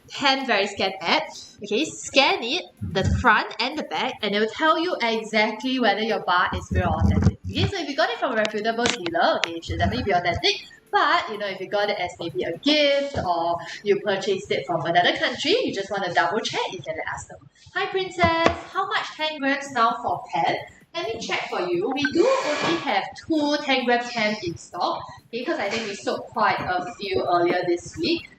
10 very scan app. Okay, scan it, the front and the back, and it will tell you exactly whether your bar is real or authentic. Okay, so if you got it from a reputable dealer, okay, it should definitely be authentic. But if you got it as maybe a gift or you purchased it from another country, you just want to double check, you can let us know. Hi Princess, how much 10 grams now for pen? Let me check for you. We do only have 2 10-gram pen in stock, okay, because I think we sold quite a few earlier this week.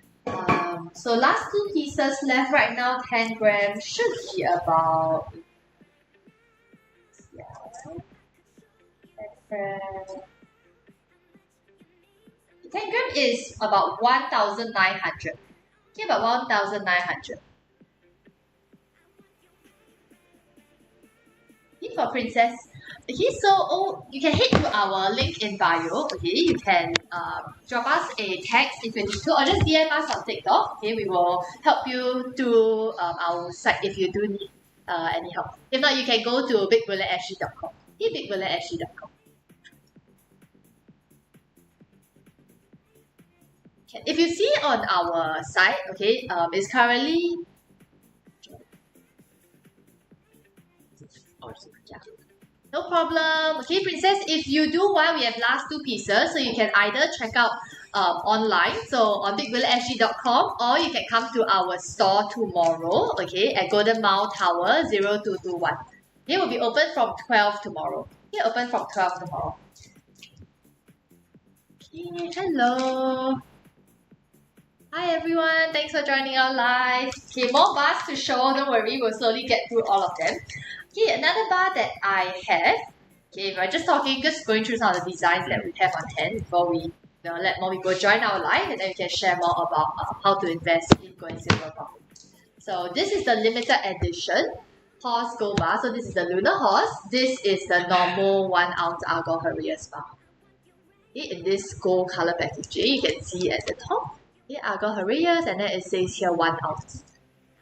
So last 2 pieces left right now, 10 grams should be about 10 gram is about 1,900. Okay, about 1,900. Okay, for Princess. Okay, so you can head to our link in bio. Okay, you can drop us a text if you need to, or just DM us on TikTok. Okay, we will help you to our site if you do need any help. If not, you can go to bigbullionSG.com. Okay, bigbullionSG.com. If you see on our site, okay, it's currently no problem. Okay, Princess, if you do want, we have last 2 pieces, so you can either check out online, so on bigbullionSG.com, or you can come to our store tomorrow, okay, at Golden Mile Tower 0221. Okay, we'll be open from 12 tomorrow. Okay, open from 12 tomorrow. Okay, hello. Hi everyone, thanks for joining our live. Okay, more bars to show, don't worry, we'll slowly get through all of them. Okay, another bar that I have, okay, we're just going through some of the designs that we have on hand before we let more people join our live, and then we can share more about how to invest in gold and silver bar. So this is the limited edition horse gold bar. So this is the lunar horse. This is the normal 1 ounce Argol Herias bar. Okay, in this gold color packaging, you can see at the top. Okay, Argol Herias, and then it says here 1 ounce.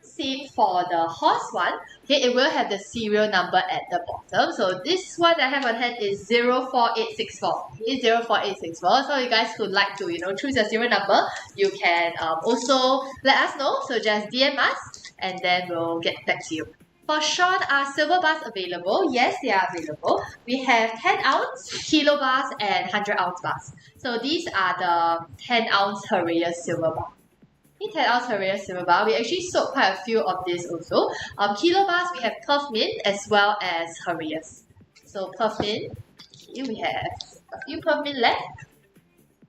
Same for the horse one. Okay, it will have the serial number at the bottom. So this one that I have on hand is 04864. Okay, 04864. So you guys who like to choose a serial number, you can also let us know. So just DM us, and then we'll get back to you. For Sean, are silver bars available? Yes, they are available. We have 10 ounce, kilo bars, and 100 ounce bars. So these are the 10 ounce Herias silver bar. 10 ounce Herias silver bar. We actually sold quite a few of these also. Kilo bars, we have Perth Mint as well as Herias. So Perth Mint, okay, we have a few Perth Mint left.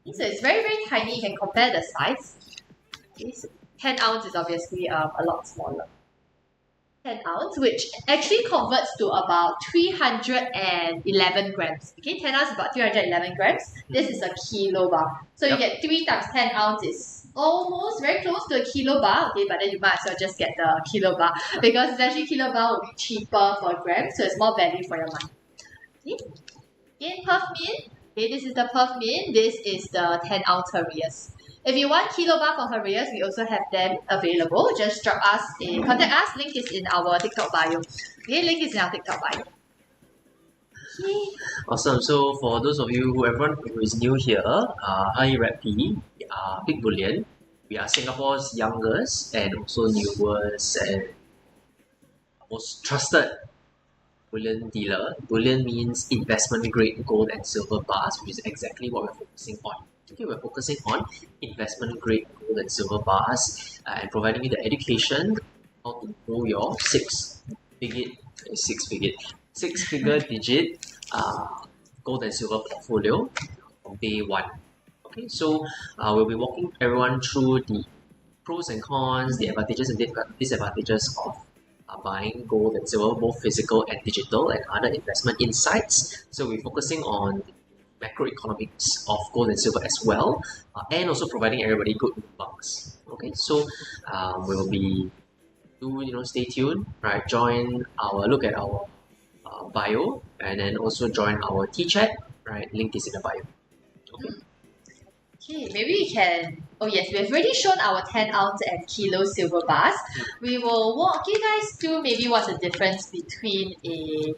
Okay, so it's very, very tiny. You can compare the size. Okay, so 10 ounce is obviously a lot smaller. 10 ounce, which actually converts to about 311 grams. Okay, 10 ounce is about 311 grams. This is a kilo bar. So you get 3 times 10 ounces. Almost very close to a kilo bar, okay, but then you might as well just get the kilo bar because essentially kilo bar will be cheaper for grams, so it's more value for your money. Okay, again, Perth Mint. Okay, this is the Perth Mint. This is the 10 ounce Herias. If you want kilo bar for Herias, we also have them available. Just drop us contact us. Link is in our TikTok bio. Okay, link is in our TikTok bio. Okay. Awesome. So for those of you, everyone who is new here, hi Rapi, we are Big Bullion. We are Singapore's youngest and also newest and most trusted bullion dealer. Bullion means investment grade gold and silver bars, which is exactly what we're focusing on. Okay, we're focusing on investment grade gold and silver bars and providing you the education how to grow your six-figure digit gold and silver portfolio from day one. Okay, so we'll be walking everyone through the pros and cons, the advantages and disadvantages of buying gold and silver, both physical and digital, and other investment insights. So we're focusing on macroeconomics of gold and silver as well, and also providing everybody good bucks. Okay, so we will be stay tuned, right? Look at our bio, and then also join our T-chat, right? Link is in the bio. Okay. Okay, maybe we can. Oh yes, we have already shown our 10 ounce and kilo silver bars. We will walk you guys through maybe what's the difference between a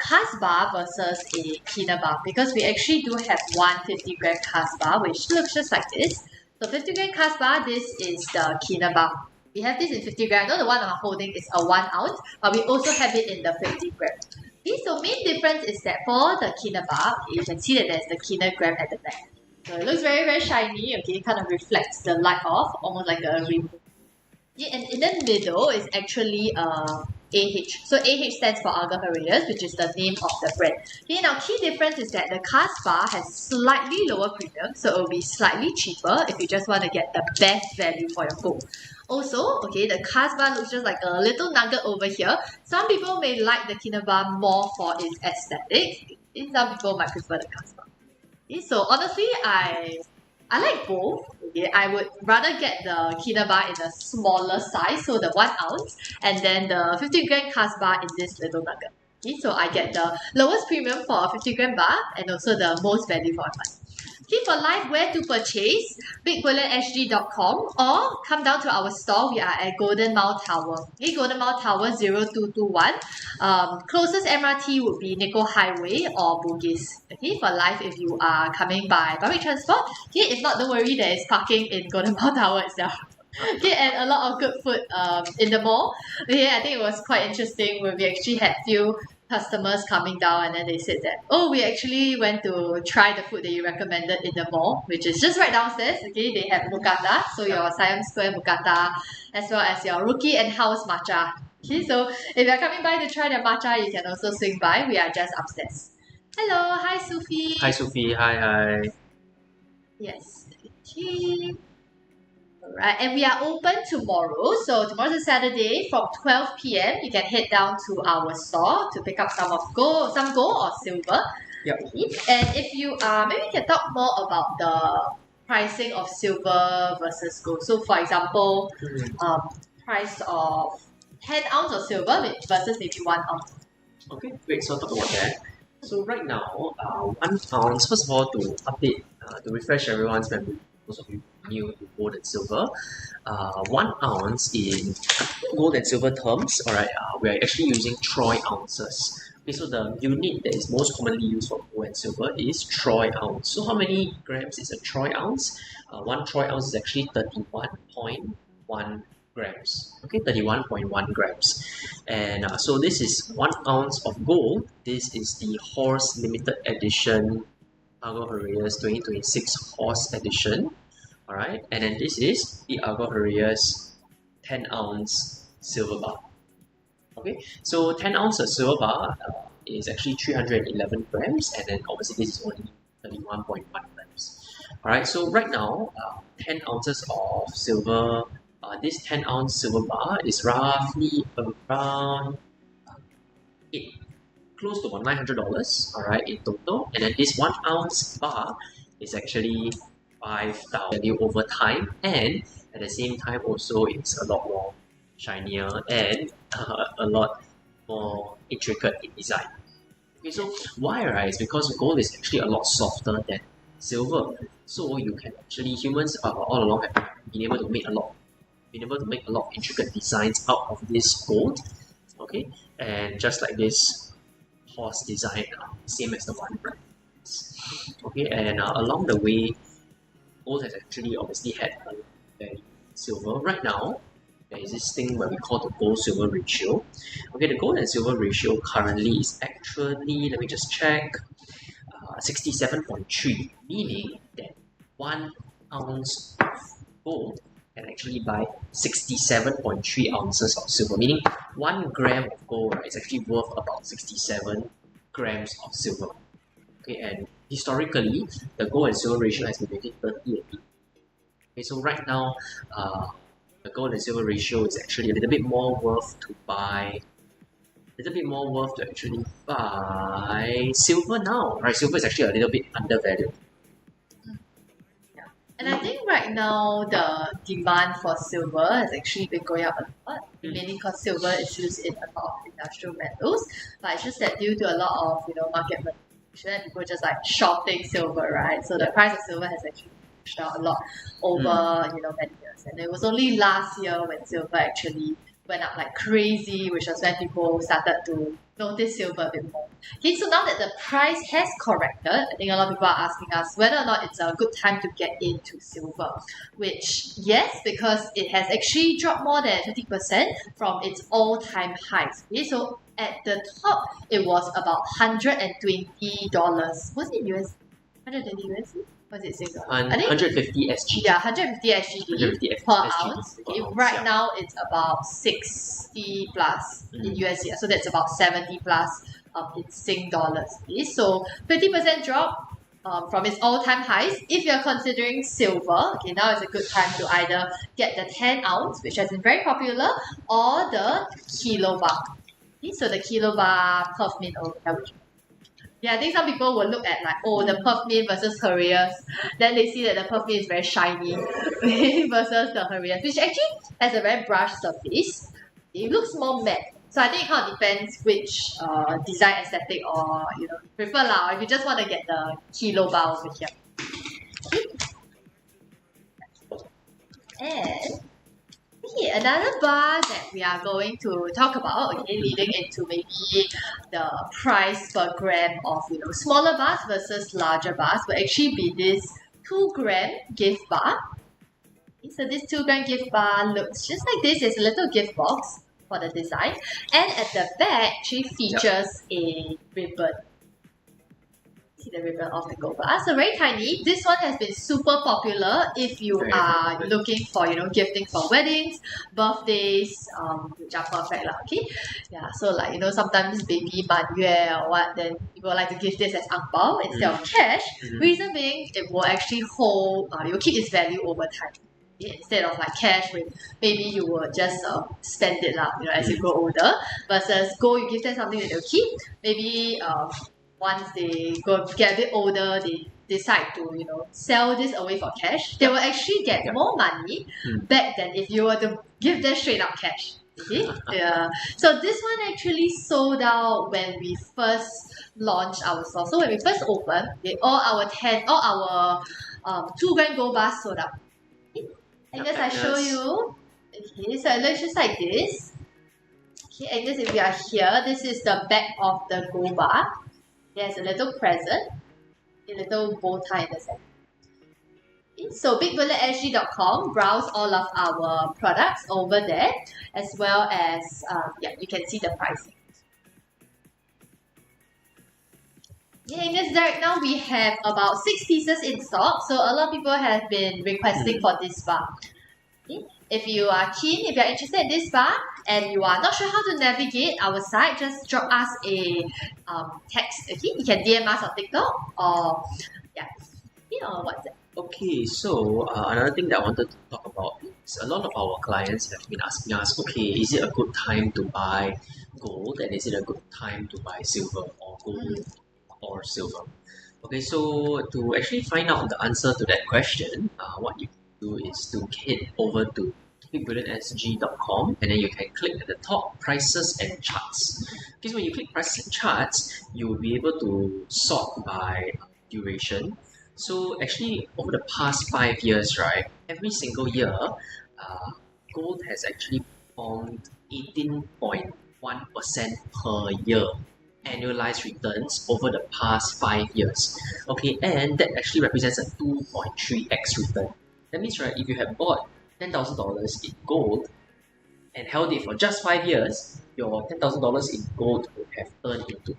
cast bar versus a cleaner bar, because we actually do have one 50-gram cast bar which looks just like this. So 50 gram cast bar, this is the Kina bar. We have this in 50 gram. Though the one I'm holding is a 1 ounce, but we also have it in the 50 gram. Okay, so main difference is that for the Kina bar, you can see that there's the Kina gram at the back. So it looks very, very shiny, okay, it kind of reflects the light off, almost like a rainbow. Yeah, and in the middle is actually AH. So AH stands for Agar Herreras, which is the name of the brand. Okay, now key difference is that the cast bar has slightly lower premium, so it will be slightly cheaper if you just want to get the best value for your gold. Also, okay, the cast bar looks just like a little nugget over here. Some people may like the Kina bar more for its aesthetics. Some people might prefer the cast bar. Okay, so honestly, I like both. Okay, I would rather get the Kina bar in a smaller size, so the 1 ounce, and then the 50 gram cast bar in this little nugget. Okay, so I get the lowest premium for a 50 gram bar and also the most value for my money. Okay, for live where to purchase, bigbullionSG.com or come down to our store. We are at Golden Mile Tower. Okay, Golden Mile Tower 0221. Closest MRT would be Nickel Highway or Bugis. Okay, for live if you are coming by public transport. Okay, if not, don't worry, there is parking in Golden Mile Tower itself. Okay, and a lot of good food in the mall. Okay, I think it was quite interesting when we actually had few customers coming down and then they said that, oh, we actually went to try the food that you recommended in the mall, which is just right downstairs. Okay, they have mookata, so your Siam Square mookata, as well as your rookie and house matcha. Okay, so if you're coming by to try the matcha, you can also swing by. We are just upstairs. Hello, hi Sophie. Hi Sophie, hi. Yes. Okay. Alright, and we are open tomorrow. So tomorrow's a Saturday from 12 p.m. You can head down to our store to pick up some gold or silver. Yep. And if you maybe we can talk more about the pricing of silver versus gold. So for example, price of 10 ounce of silver versus maybe 1 ounce. Okay, great. So I'll talk about that. So right now, 1 ounce. First of all, to update, to refresh everyone's memory, those of you new to gold and silver, 1 ounce in gold and silver terms, alright, we are actually using troy ounces. Okay, so the unit that is most commonly used for gold and silver is troy ounce. So how many grams is a troy ounce? 1 troy ounce is actually 31.1 grams. Okay, 31.1 grams. And so this is 1 ounce of gold. This is the horse limited edition Agar Herreras 2026 horse edition. Alright, and then this is the Agar Herreras 10 ounce silver bar. Okay, so 10 ounce of silver bar is actually 311 grams, and then obviously this is only 31.1 grams. Alright, so right now, 10 ounces of silver, this 10 ounce silver bar is roughly around close to about $900, alright, in total, and then this 1 ounce bar is actually 5,000 value over time, and at the same time also it's a lot more shinier and a lot more intricate in design. Okay, so why, right? It's because gold is actually a lot softer than silver, so you can actually, humans all along have been able to make a lot of intricate designs out of this gold. Okay, and just like this horse design, same as the one, right? Okay, and along the way, gold has actually obviously had a value silver. Right now, there is this thing where we call the gold-silver ratio. Okay, the gold and silver ratio currently is actually, let me just check, 67.3, meaning that 1 ounce of gold can actually buy 67.3 ounces of silver, meaning 1 gram of gold, right, is actually worth about 67 grams of silver. Okay, and historically, the gold and silver ratio has been between 30 and 80. Okay, so right now, the gold and silver ratio is actually a little bit more worth to actually buy silver now. Right, silver is actually a little bit undervalued. And I think right now the demand for silver has actually been going up a lot, mainly because silver is used in a lot of industrial metals. But it's just that due to a lot of market manipulation, people just like shorting silver, right? So the price of silver has actually pushed down a lot over many years. And it was only last year when silver actually went up like crazy, which was when people started to notice silver a bit more. Okay, so now that the price has corrected, I think a lot of people are asking us whether or not it's a good time to get into silver. Which, yes, because it has actually dropped more than 50% from its all-time highs. Okay, so at the top, it was about $120. Was it US? 120 USD? Was it Singapore? I think 150 SGD. yeah, 150 SGD per ounce. Okay, right yeah. now it's about 60 plus in USD, so that's about 70 plus in Sing dollars. Okay, so 50% drop from its all-time highs. If you're considering silver, okay, now is a good time to either get the 10 ounce, which has been very popular, or the kilo bar. Okay, so the kilo bar Perth mint over there, which yeah, I think some people will look at like, oh, the Perth mint versus Heraeus. Then they see that the Perth mint is very shiny versus the Heraeus, which actually has a very brushed surface. It looks more matte. So I think it kind of depends which design aesthetic or you prefer lah. Or if you just want to get the kilo bar over here. And okay, another bar that we are going to talk about, okay, leading into maybe the price per gram of smaller bars versus larger bars will actually be this 2-gram gift bar. Okay, so this 2-gram gift bar looks just like this. There's a little gift box for the design, and at the back actually features a ribbon. See the ribbon of the gold bar. So very tiny. This one has been super popular if you are looking for gifting for weddings, birthdays, which are perfect lah. Okay, yeah. So like sometimes baby 满月 or what, then people like to give this as ang bao instead of cash. Reason being, it will actually hold. It will keep its value over time. Instead of like cash, when maybe you will just spend it lah, as you grow older. Versus gold, you give them something that they'll keep. Maybe once they get a bit older, they decide to sell this away for cash. They will actually get more money back than if you were to give them straight up cash. Okay, yeah. So this one actually sold out when we first launched our store. So when we first opened, all our 2-gram gold bars sold out. Okay. I guess I show you. Okay, so it looks just like this. Okay, I guess if we are here, this is the back of the gold bar. There's a little present, a little bow tie in the center. Okay, so bigbulletsg.com, browse all of our products over there, as well as you can see the pricing. Yeah, and just right now we have about 6 pieces in stock, so a lot of people have been requesting for this bar. Okay. If you are keen, if you are interested in this bar and you are not sure how to navigate our site, just drop us a text. Okay, you can DM us on TikTok or WhatsApp. Okay, so another thing that I wanted to talk about is a lot of our clients have been asking us, okay, is it a good time to buy gold and is it a good time to buy silver or gold or silver? Okay, so to actually find out the answer to that question, what you do is to head over to bigbulletsg.com and then you can click at the top prices and charts. Okay, so when you click prices and charts, you will be able to sort by duration. So actually over the past 5 years, right, every single year, gold has actually performed 18.1% per year annualized returns over the past 5 years. Okay, and that actually represents a 2.3x return. That means, right, if you have bought $10,000 in gold and held it for just 5 years, your $10,000 in gold would have turned into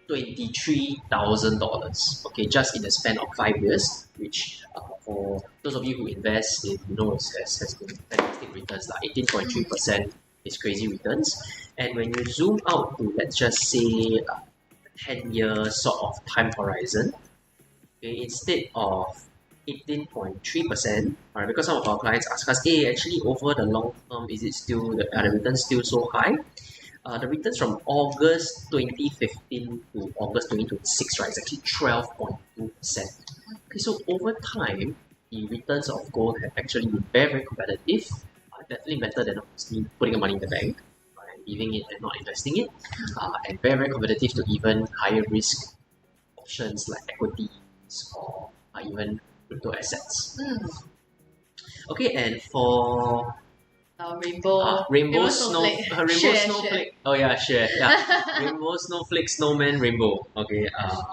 $23,000. Okay, just in the span of 5 years, which for those of you who invest in has been fantastic returns. 18.3% is crazy returns. And when you zoom out to, let's just say, 10-year sort of time horizon, okay, instead of 18.3%, right, because some of our clients ask us, hey, actually over the long term, is it still the returns still so high? The returns from August 2015 to August 2026, right, is actually 12.2%. Okay, so over time, the returns of gold have actually been very, very competitive. Definitely better than putting the money in the bank, right, leaving it and not investing it, and very, very competitive to even higher risk options like equities or even crypto assets. Okay, and for Rainbow snowflake. Rainbow Share. snowflake. Oh yeah, sure. Yeah. Rainbow snowflake snowman rainbow. Okay.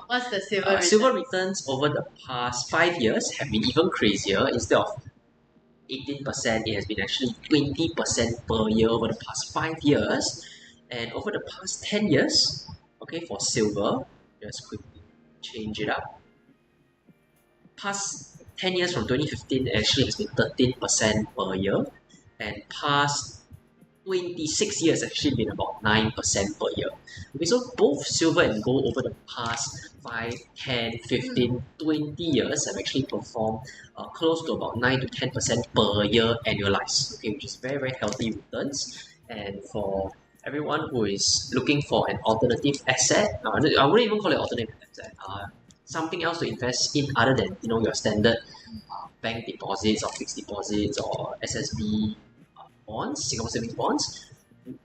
What's the silver Silver returns? returns over the past 5 years have been even crazier. Instead of 18%, it has been actually 20% per year over the past 5 years. And over the past 10 years, okay, for silver, just quickly change it up. Past 10 years from 2015 actually has been 13% per year. And past 26 years actually been about 9% per year. Okay, so both silver and gold over the past 5, 10, 15, 20 years have actually performed close to about 9 to 10% per year annualized, okay, which is very, very healthy returns. And for everyone who is looking for an alternative asset, I wouldn't even call it alternative asset, something else to invest in other than your standard bank deposits or fixed deposits or SSB bonds, Singapore savings bonds,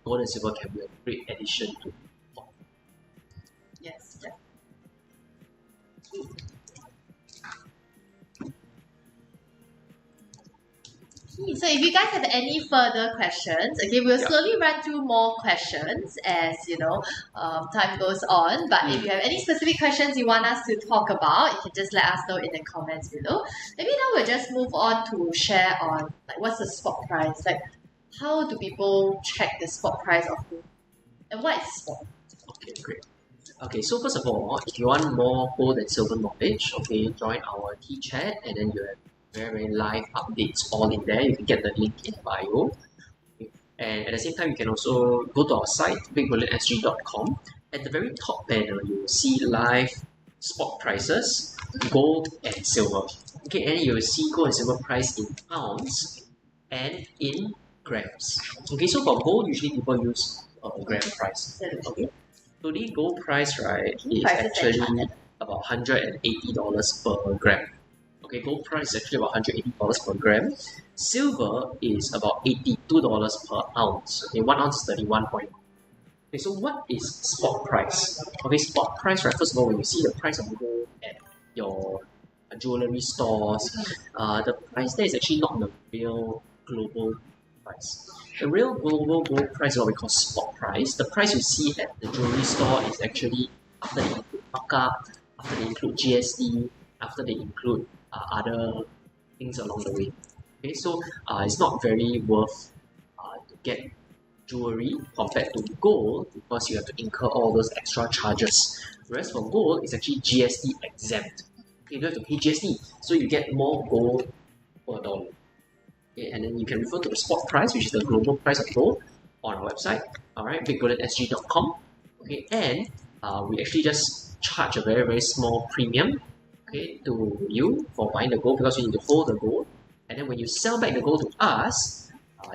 gold and silver can be a great addition to. Yes. So if you guys have any further questions, okay, we'll slowly run through more questions as time goes on. But if you have any specific questions you want us to talk about, you can just let us know in the comments below. Maybe now we'll just move on to share on like what's the spot price, like how do people check the spot price of gold, and what is spot? Okay, great. Okay, so first of all, if you want more gold and silver knowledge, okay, join our T-chat and then you have very, very live updates all in there. You can get the link in bio. Okay. And at the same time, you can also go to our site, bigbullionSG.com. At the very top panel, you will see live spot prices, gold and silver. Okay, and you will see gold and silver price in pounds and in grams. Okay, so for gold, usually people use gram price. Okay, today gold price is actually about $180 per gram. Okay, gold price is actually about $180 per gram. Silver is about $82 per ounce. Okay, 1 ounce is 31 point. Okay, so what is spot price? Okay, spot price, right? First of all, when you see the price of gold at your jewellery stores, the price there is actually not the real global price. The real global gold price is what we call spot price. The price you see at the jewellery store is actually after they include markup, after they include GST, after they include other things along the way. Okay, so it's not very worth to get jewelry compared to gold because you have to incur all those extra charges. Whereas for gold, it's actually GST exempt. Okay, you don't have to pay GST, so you get more gold per dollar. Okay, and then you can refer to the spot price, which is the global price of gold, on our website. Alright, bigbullionSG.com. Okay, and we actually just charge a very, very small premium, okay, to you for buying the gold because you need to hold the gold. And then when you sell back the gold to us,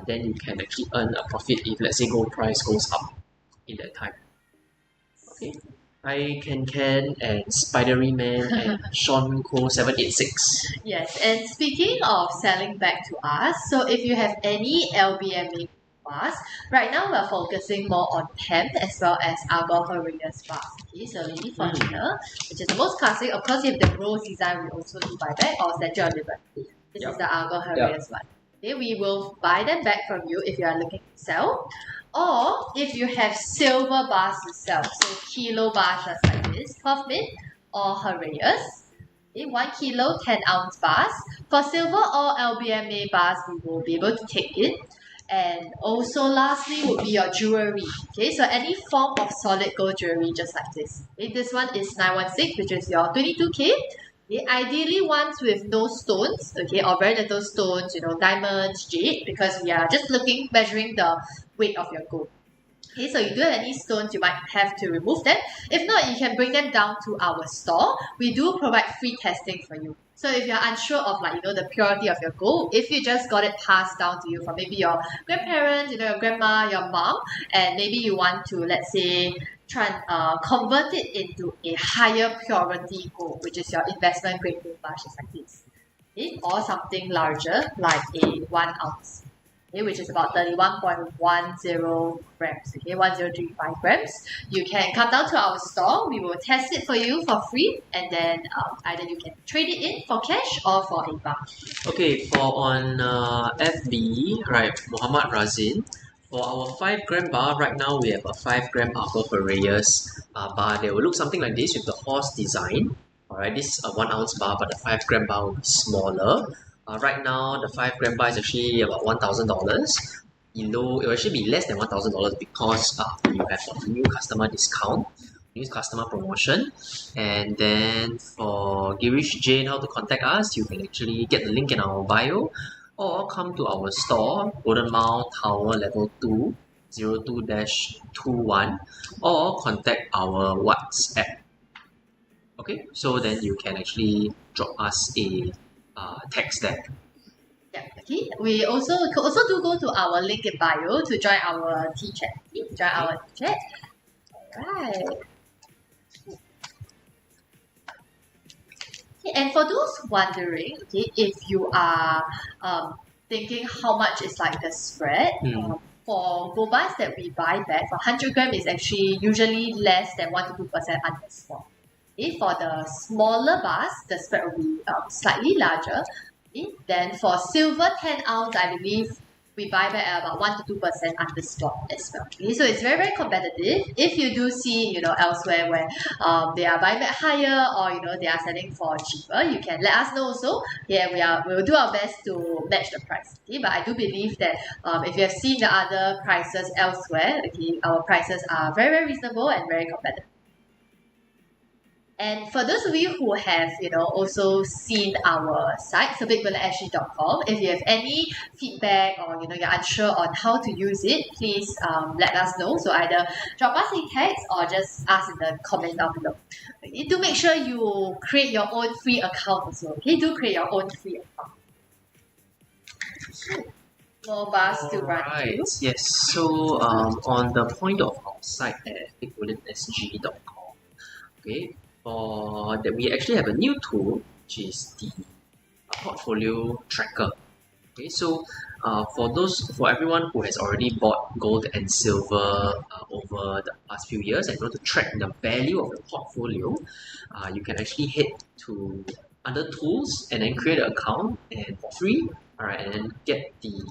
then you can actually earn a profit if, let's say, gold price goes up in that time. Okay. Hi Ken and Spidery Man and Sean Co 786. Yes, and speaking of selling back to us, so if you have any LBMA bars, right now we're focusing more on hemp as well as Argol Herrera's bars. Okay, so Lady Fortuna, which is the most classic. Of course, if the rose design, we also do buyback or Statue of Liberty. This is the Argol Herrera's one. Okay, we will buy them back from you if you are looking to sell. Or if you have silver bars to sell, so kilo bars just like this, 12 mint or Herrera's. Okay, 1 kilo, 10 ounce bars. For silver or LBMA bars, we will be able to take it. And also lastly would be your jewelry. Okay, so any form of solid gold jewelry just like this. Okay, this one is 916, which is your 22K. Okay, ideally ones with no stones, okay, or very little stones, diamonds, jade, because we are just measuring the weight of your gold. Okay, so you do have any stones, you might have to remove them. If not, you can bring them down to our store. We do provide free testing for you. So if you're unsure of the purity of your gold, if you just got it passed down to you from maybe your grandparents, your grandma, your mom, and maybe you want to, let's say, try and convert it into a higher purity gold, which is your investment grade gold bar, just like this. Okay? Or something larger, like a 1 ounce. okay, which is about 31.10 grams, okay, 1035 grams. You can come down to our store. We will test it for you for free, and then either you can trade it in for cash or for a bar. Okay, for on FB, right, Muhammad Razin. For our 5 gram bar, right now we have a 5 gram Arbor Ferreira's bar. They will look something like this with the horse design. Alright, this is a 1 ounce bar, but the 5 gram bar will be smaller. Right now, the 5 gram bar is actually about $1,000. Below, it will actually be less than $1,000 because you have a new customer discount, new customer promotion. And then for Girish Jane, how to contact us, you can actually get the link in our bio or come to our store, Golden Mile Tower Level 2, 02-21, or contact our WhatsApp. Okay, so then you can actually drop us a text there. Yeah, okay. We also do go to our link in bio to join our T-chat. Join our T-chat. Alright. Okay, and for those wondering, okay, if you are thinking how much is like the spread, for gold bars that we buy back, for 100 gram is actually usually less than 1 to 2% under spot. Okay, for the smaller bars, the spread will be slightly larger. Okay, then for silver 10 ounce, I believe we buy back at about 1 to 2% under spot as well. Okay, so it's very, very competitive. If you do see, elsewhere where they are buying back higher or they are selling for cheaper, you can let us know also. Yeah, we will do our best to match the price. Okay, but I do believe that if you have seen the other prices elsewhere, okay, our prices are very, very reasonable and very competitive. And for those of you who have, also seen our site, bigbullion.com, if you have any feedback or, you're unsure on how to use it, please let us know. So either drop us a text or just ask in the comment down below. Okay, do make sure you create your own free account also. Okay, do create your own free account. More bars to run through. Yes, so on the point of our site at bigbullionsg.com, okay, for that we actually have a new tool, which is the portfolio tracker. Okay, so for everyone who has already bought gold and silver over the past few years and want to track the value of the portfolio, you can actually head to under tools and then create an account and for free, alright, and then get the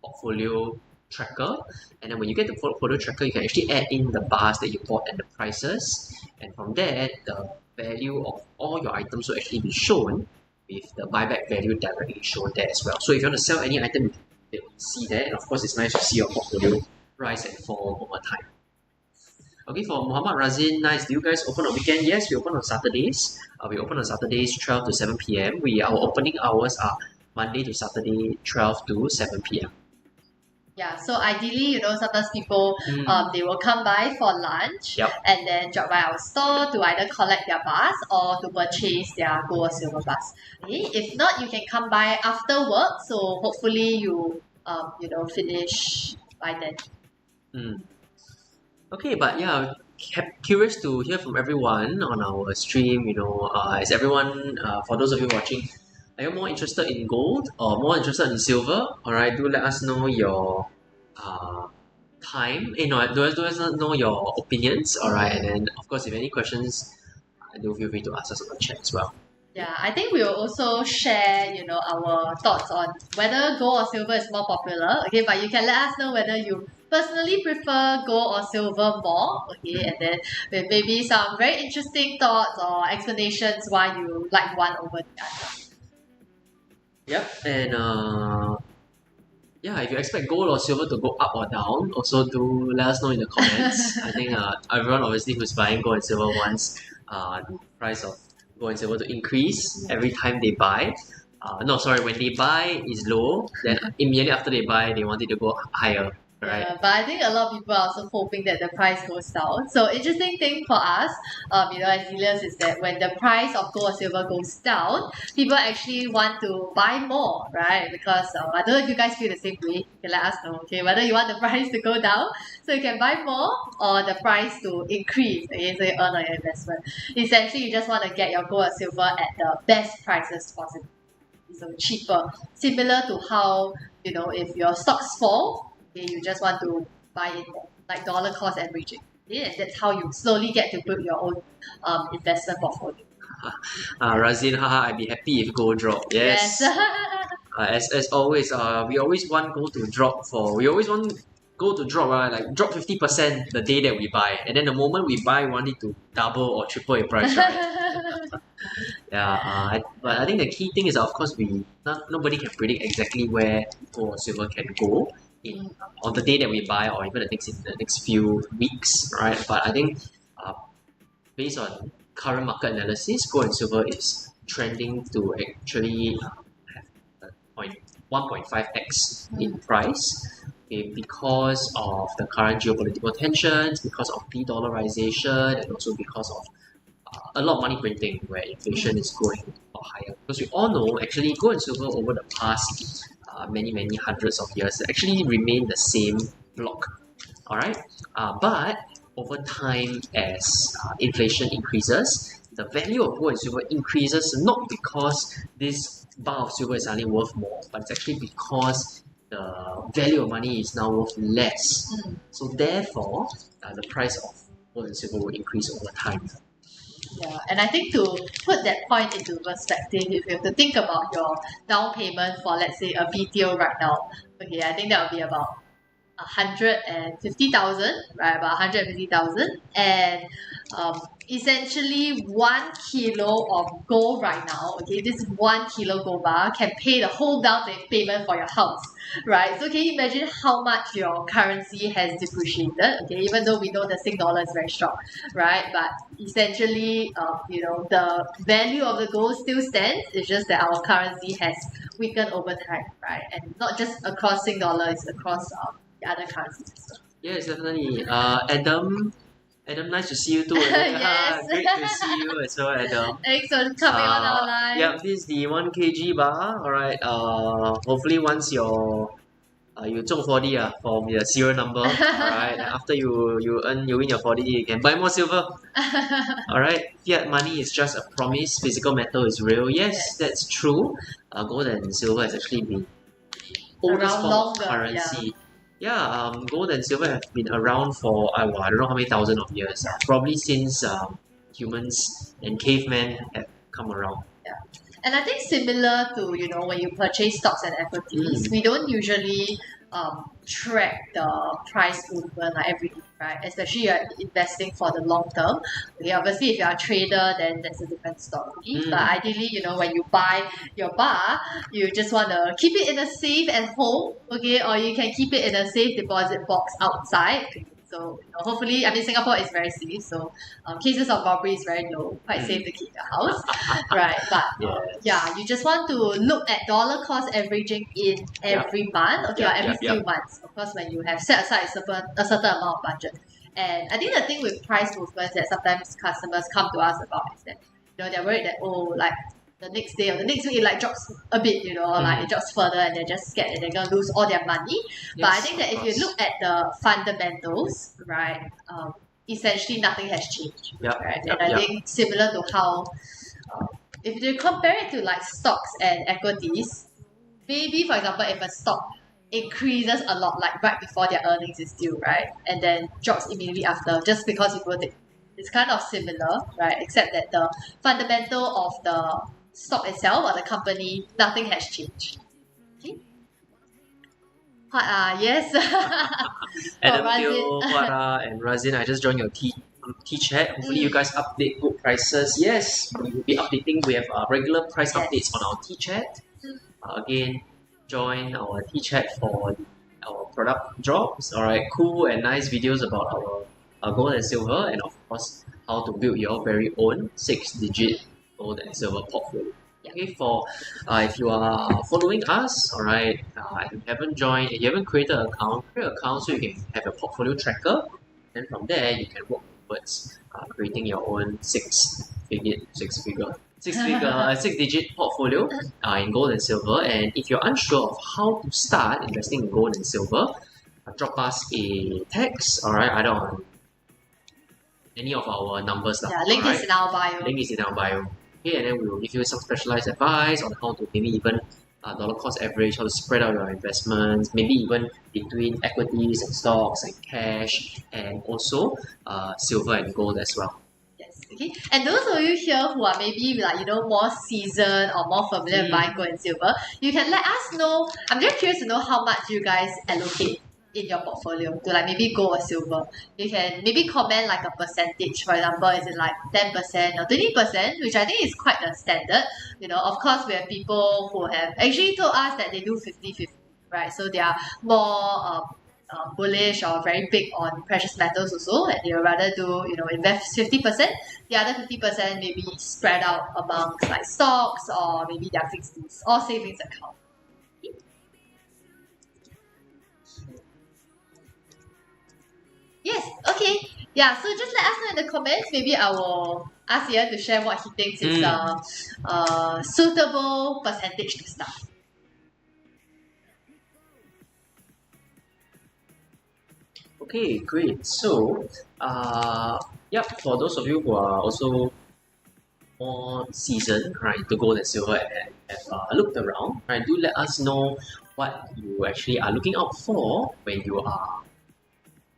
portfolio tracker. And then when you get the portfolio tracker, you can actually add in the bars that you bought and the prices, and from there the value of all your items will actually be shown with the buyback value directly shown there as well. So if you want to sell any item, you can see that, and of course it's nice to see your portfolio rise and fall over time. Okay, for Muhammad Razin, nice. Do you guys open on weekend? Yes, we open on Saturdays. We open on Saturdays 12 to 7 p.m. Our opening hours are Monday to Saturday 12 to 7 p.m. Yeah, so ideally, sometimes people they will come by for lunch and then drop by our store to either collect their bars or to purchase their gold or silver bars. Okay? If not, you can come by after work. So hopefully you finish by then. Okay, but yeah, curious to hear from everyone on our stream. Is everyone, for those of you watching, are you more interested in gold or more interested in silver? Alright, do let us know your time. Do let us know your opinions. Alright, and then of course if any questions, do feel free to ask us on the chat as well. Yeah, I think we'll also share, our thoughts on whether gold or silver is more popular. Okay, but you can let us know whether you personally prefer gold or silver more. Okay, and then with maybe some very interesting thoughts or explanations why you like one over the other. Yep, and if you expect gold or silver to go up or down, also do let us know in the comments. I think everyone obviously who's buying gold and silver wants the price of gold and silver to increase every time they buy. When they buy is low, then immediately after they buy, they want it to go higher. Right. Yeah, but I think a lot of people are also hoping that the price goes down. So interesting thing for us, as dealers, is that when the price of gold or silver goes down, people actually want to buy more, right? Because I don't know if you guys feel the same way. You can let us know, okay? Whether you want the price to go down so you can buy more, or the price to increase, okay? So you earn on your investment. Essentially, you just want to get your gold or silver at the best prices possible. So cheaper, similar to how if your stocks fall, okay, you just want to buy in more, like dollar cost averaging. Okay, and that's how you slowly get to build your own investment portfolio. Razin, haha, I'd be happy if gold drop. Yes. As always, we always want gold to drop like drop 50% the day that we buy, and then the moment we buy, we want it to double or triple in price, right? But I think the key thing is, of course, nobody can predict exactly where gold or silver can go on the day that we buy, or even the next few weeks, right? But I think based on current market analysis, gold and silver is trending to actually have 1.5x in price, okay, because of the current geopolitical tensions, because of de-dollarization, and also because of a lot of money printing where inflation is going a lot higher. Because we all know actually gold and silver over the past many hundreds of years actually remain the same block. Alright? But over time, as inflation increases, the value of gold and silver increases, not because this bar of silver is suddenly worth more, but it's actually because the value of money is now worth less. So therefore, the price of gold and silver will increase over time. Yeah, and I think to put that point into perspective, if you have to think about your down payment for, let's say, a BTO right now, okay, I think that would be about 150,000, right? About 150,000, and essentially 1 kilo of gold right now. Okay, this 1 kilo gold bar can pay the whole down payment for your house, right? So can you imagine how much your currency has depreciated? Okay, even though we know the Sing dollar is very strong, right? But essentially, the value of the gold still stands. It's just that our currency has weakened over time, right? And not just across Sing dollar, it's across the other currencies as well. Yes, definitely. Adam, nice to see you too. Yes. Great to see you as well, Adam. Thanks for coming on our live. Yep, this is the 1 kg bar. Alright. Hopefully once you 中 4D from your serial number. Alright. And after you win your 4D, you can buy more silver. Alright. Fiat money is just a promise. Physical metal is real. Yes, that's true. Gold and silver has actually been oldest form of currency. Yeah, gold and silver have been around for I don't know how many thousand of years. Probably since humans and cavemen have come around. Yeah, and I think similar to when you purchase stocks and equities, we don't usually track the price movement like every day, right? Especially you're investing for the long term. Okay, obviously if you're a trader, then that's a different story. But ideally, when you buy your bar, you just want to keep it in a safe at home, okay, or you can keep it in a safe deposit box outside. So hopefully, Singapore is very safe, so cases of robbery is very low, quite safe to keep your house, right? But you just want to look at dollar cost averaging in every month, okay, or every few months. Of course, when you have set aside a certain amount of budget. And I think the thing with price movements that sometimes customers come to us about is that they're worried that the next day or the next week it drops a bit, or it drops further, and they're just scared that they're gonna lose all their money. But I think that if you look at the fundamentals, right, essentially nothing has changed, right? And I think similar to how if you compare it to like stocks and equities, maybe for example if a stock increases a lot like right before their earnings is due, right, and then drops immediately after just because it's kind of similar, right, except that the fundamental of the stock itself or the company, nothing has changed. Okay. Yes. Adam, Theo, Huara, and Razin, I just joined your T chat. Hopefully you guys update good prices. Yes, we will be updating. We have regular price updates on our T chat. Again, join our T chat for our product drops. Alright, cool and nice videos about our gold and silver, and of course how to build your very own 6-digit gold and silver portfolio. Okay, for if you are following us, alright, if you haven't joined, if you haven't create an account so you can have a portfolio tracker. Then from there you can work towards creating your own 6-digit portfolio in gold and silver. And if you're unsure of how to start investing in gold and silver, drop us a text, alright, either on any of our numbers. Link is in our bio. Okay, and then we will give you some specialized advice on how to maybe even dollar cost average, how to spread out your investments, maybe even between equities and stocks and cash, and also silver and gold as well. Yes, okay. And those of you here who are maybe like more seasoned or more familiar with buying gold and silver, you can let us know. I'm just curious to know how much you guys allocate in your portfolio to like maybe gold or silver. You can maybe comment like a percentage. For example, is it like 10% or 20%, which I think is quite a standard. Of course, we have people who have actually told us that they do 50-50, right? So they are more bullish or very big on precious metals also, and they would rather do invest 50%, the other 50% maybe spread out amongst like stocks or maybe their fixed or savings account. Yes, okay. Yeah, so just let us know in the comments. Maybe I will ask Ian to share what he thinks is a suitable percentage to start. Okay, great. So, for those of you who are also more seasoned, right, to gold and silver and have looked around, right, do let us know what you actually are looking out for when you are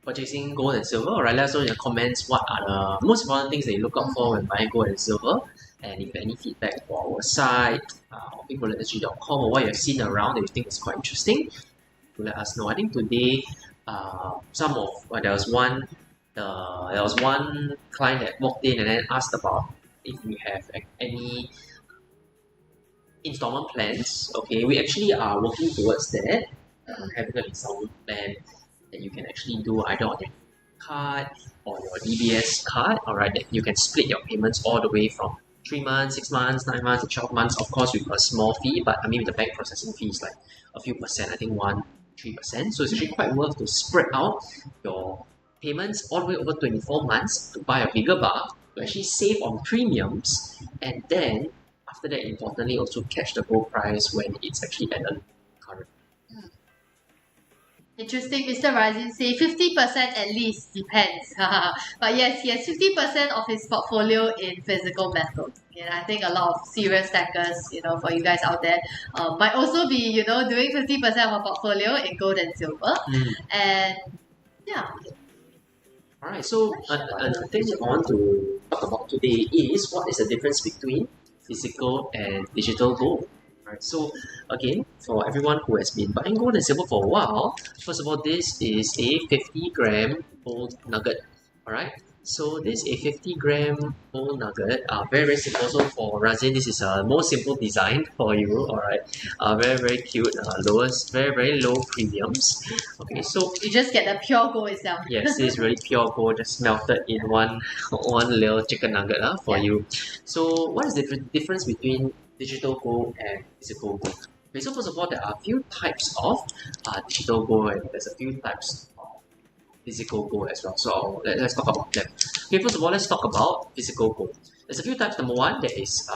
purchasing gold and silver. Alright, let us know in the comments what are the most important things that you look out for when buying gold and silver. And if any feedback for our site, or peopleenergy.com, or what you have seen around that you think is quite interesting, to let us know. I think today, there was one client that walked in and then asked about if we have any installment plans. Okay, we actually are working towards that, having an installment plan that you can actually do either on your card or your DBS card, alright, that you can split your payments all the way from 3 months, 6 months, 9 months, to 12 months, of course with a small fee, but I mean the bank processing fee is like a few percent, I think 1-3%, so it's actually quite worth to spread out your payments all the way over 24 months to buy a bigger bar, to actually save on premiums, and then after that, importantly, also catch the gold price when it's actually at a current. Interesting, Mr. Razin say 50% at least, depends. But yes, he has 50% of his portfolio in physical metal. And I think a lot of serious stackers, for you guys out there, might also be, doing 50% of a portfolio in gold and silver. And yeah. Alright, so the thing I want to talk about today is what is the difference between physical and digital gold. Right, so again, for everyone who has been buying gold and silver for a while, first of all, this is a 50-gram gold nugget. Alright, so this is a 50-gram gold nugget. Very, very simple. So for Razin, this is a more simple design for you. Alright, very, very cute. Very, very low premiums. Okay, so you just get the pure gold itself. Yes, this is really pure gold, just melted in one little chicken nugget for you. So what is the difference between digital gold and physical gold? Okay, so first of all, there are a few types of digital gold and there's a few types of physical gold as well. So let's talk about them. Okay, first of all, let's talk about physical gold. There's a few types. Number one, that is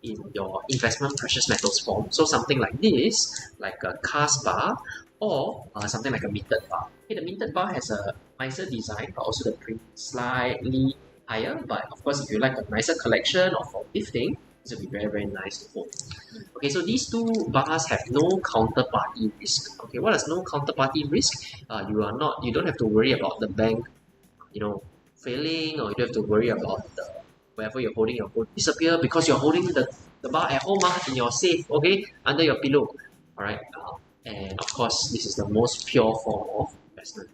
in your investment precious metals form. So something like this, like a cast bar, or something like a minted bar. Okay, the minted bar has a nicer design, but also the print slightly higher. But of course, if you like a nicer collection or for gifting, this will be very, very nice to hold. Okay, so these two bars have no counterparty risk. Okay, what is no counterparty risk? You don't have to worry about the bank, failing, or you don't have to worry about wherever you're holding your gold disappear because you're holding the bar at home in your safe, okay, under your pillow. Alright, and of course, this is the most pure form of investment.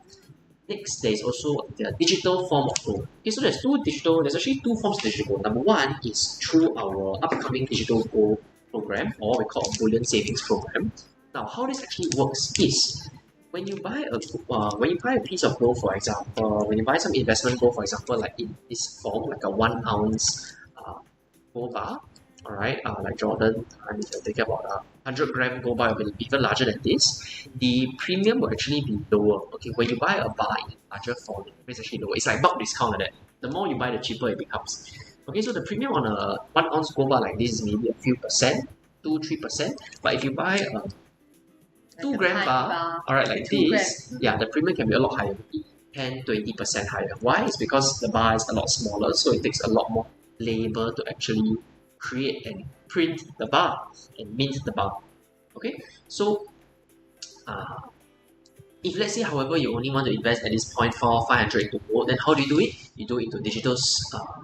Next, there is also the digital form of gold. Okay, so there's actually two forms of digital gold. Number one is through our upcoming digital gold program, or we call a Bullion savings program. Now, how this actually works is when you buy a piece of gold, for example, when you buy some investment gold, for example, like in this form, like a 1 ounce gold bar, alright, like Jordan, and if you think about 100-gram gold bar, will be even larger than this, the premium will actually be lower. Okay, when you buy a bar in larger form, it's actually lower. It's like bulk discount like that. The more you buy, the cheaper it becomes. Okay, so the premium on a 1 ounce gold bar like this is maybe a few percent, 2-3%. But if you buy a 2-gram bar, alright, like this, yeah, the premium can be a lot higher, 10-20% higher. Why? It's because the bar is a lot smaller, so it takes a lot more labor to actually create and print the bar and mint the bar. Okay, so if let's say, however, you only want to invest at this point for 500 into gold, then how do you do it? You do it into digital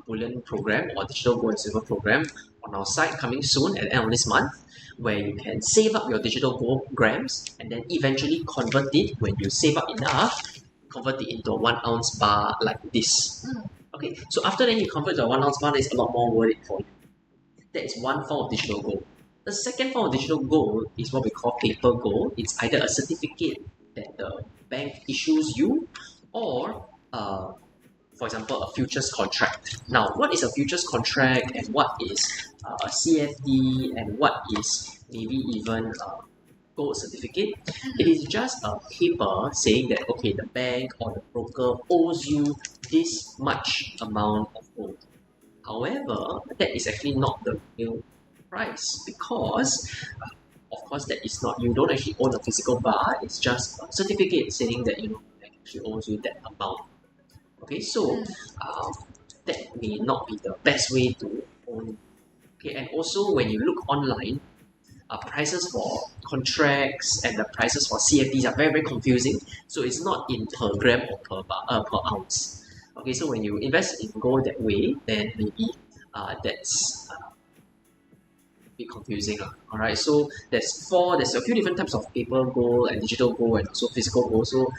bullion program or digital gold and silver program on our site coming soon at the end of this month, where you can save up your digital gold grams and then eventually convert it when you save up enough, convert it into a 1 ounce bar like this. Okay, so after then you convert to a 1 ounce bar, it's a lot more worth it for you. That is one form of digital gold. The second form of digital gold is what we call paper gold. It's either a certificate that the bank issues you or for example, a futures contract. Now, what is a futures contract and what is a CFD and what is maybe even a gold certificate? It is just a paper saying that, okay, the bank or the broker owes you this much amount of gold. However, that is actually not the real price because of course that is not, you don't actually own a physical bar, it's just a certificate saying that the bank actually owes you that amount. Okay, so that may not be the best way to own. Okay, and also when you look online, prices for contracts and the prices for CFDs are very, very confusing. So it's not in per gram or per ounce. Okay, so when you invest in gold that way, then maybe that's a bit confusing. Alright, so there's a few different types of paper gold and digital gold and also physical gold. So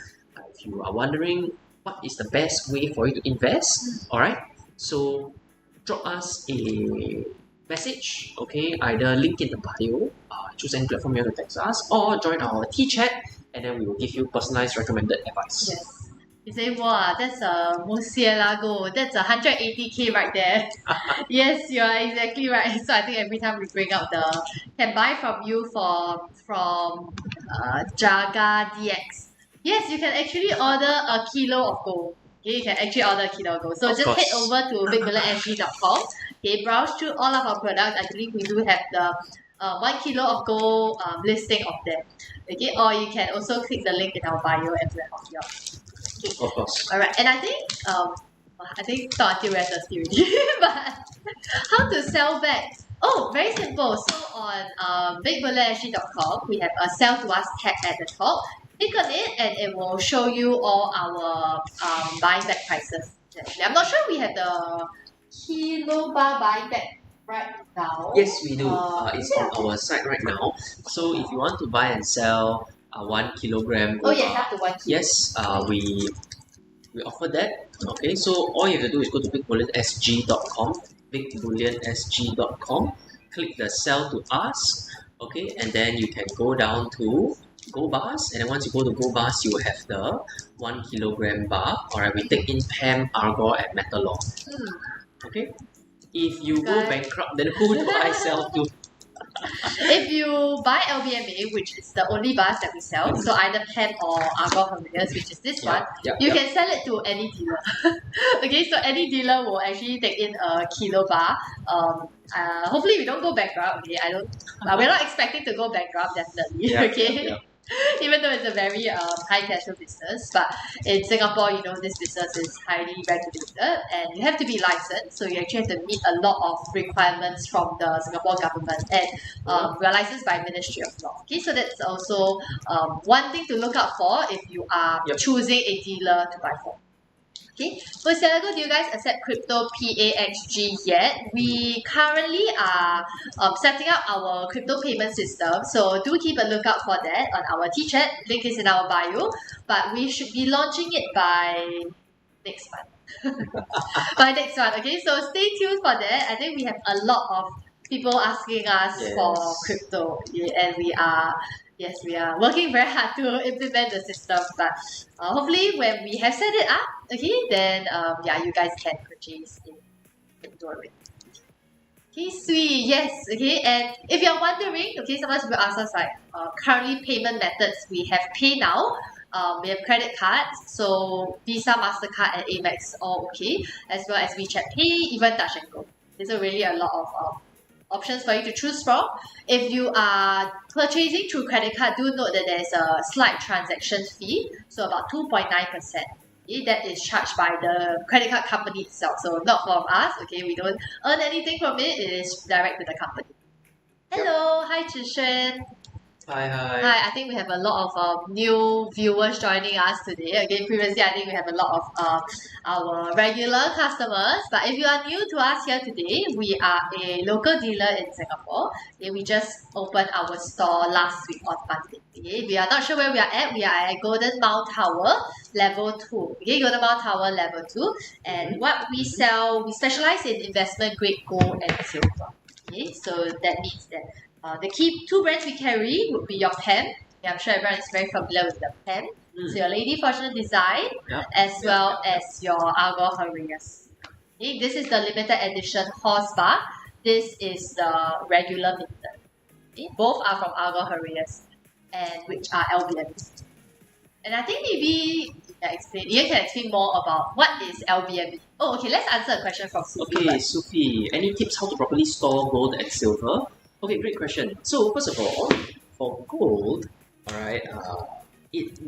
if you are wondering what is the best way for you to invest, alright, so drop us a message, okay, either link in the bio, choose any platform you want to text us, or join our T-chat and then we will give you personalized recommended advice. Yes. You say, wow, that's a Murcielago. That's 180k right there. Yes, you are exactly right. So I think every time we bring out can buy from you from Jaga DX. Yes, you can actually order a kilo of gold. Okay, you can actually order a kilo of gold. So just head over to bigbullonsg.com. Okay, browse through all of our products. I believe we do have the 1 kilo of gold listing of them. Okay, or you can also click the link in our bio as well. Yeah. Of course. Alright, and I think thought you were thirsty already, but how to sell back? Oh, very simple. So on bigbullionsg.com, we have a sell to us tab at the top. Click on it and it will show you all our buyback prices. I'm not sure we have the kilo bar buyback right now. Yes, we do. It's on our site right now. So if you want to buy and sell 1 kilogram gold, yes, up to 1 kilo. Yes, we offer that. Okay, so all you have to do is go to bigbullonsg.com, bigbullonsg.com, click the sell to us, okay, and then you can go down to gold bars, and then once you go to gold bars, you will have the 1 kilogram bar. Alright, we take in PAM, Argor, and Metalor. Okay, if you go bankrupt, then who do I sell to? If you buy LBMA, which is the only bars that we sell, so either PAM or Argor Familiars, which is this one, you can sell it to any dealer. Okay, so any dealer will actually take in a kilo bar. Hopefully we don't go bankrupt. Okay, we're not expecting to go bankrupt, definitely. Okay. Even though it's a very high cash flow business, but in Singapore, this business is highly regulated and you have to be licensed, so you actually have to meet a lot of requirements from the Singapore government, and we are licensed by Ministry of Law. Okay, so that's also one thing to look out for if you are choosing a dealer to buy from. Okay, for Murcielago, do you guys accept crypto PAXG yet? We currently are setting up our crypto payment system, so do keep a lookout for that on our T-chat. Link is in our bio, but we should be launching it by next month. By next month, okay? So stay tuned for that. I think we have a lot of people asking us for crypto, and we are working very hard to implement the system, but hopefully when we have set it up, okay, then you guys can purchase it. Okay, sweet, yes, okay, and if you're wondering, okay, sometimes people ask us like currently payment methods, we have PayNow, we have credit cards, so Visa, MasterCard, and Amex, all okay, as well as WeChat Pay, even Touch and Go. There's really a lot of options for you to choose from. If you are purchasing through credit card, do note that there's a slight transaction fee, so about 2.9%. Okay, that is charged by the credit card company itself, so not from us. Okay, we don't earn anything from it. It is direct to the company. Hello, hi Zhishen. Hi, I think we have a lot of new viewers joining us today. Again, previously I think we have a lot of our regular customers. But if you are new to us here today, we are a local dealer in Singapore. Okay, we just opened our store last week on Monday. Okay, if you are not sure where we are at Golden Mile Tower level 2. Okay, Golden Mile Tower level 2. And what we sell, we specialize in investment grade gold and silver. Okay, so that means that the key two brands we carry would be your pen. Yeah, I'm sure everyone is very familiar with the pen. So your Lady Fortune design, as well as your Argor Herias. Okay, this is the limited edition horse bar. This is the regular minted. Okay, both are from Argor Herias, and which are LBM. And I think maybe you can explain more about what is LBM. Oh, okay, let's answer a question from Sufi. Okay, Sufi, any tips how to properly store gold and silver? Okay, great question. So first of all, for gold, alright,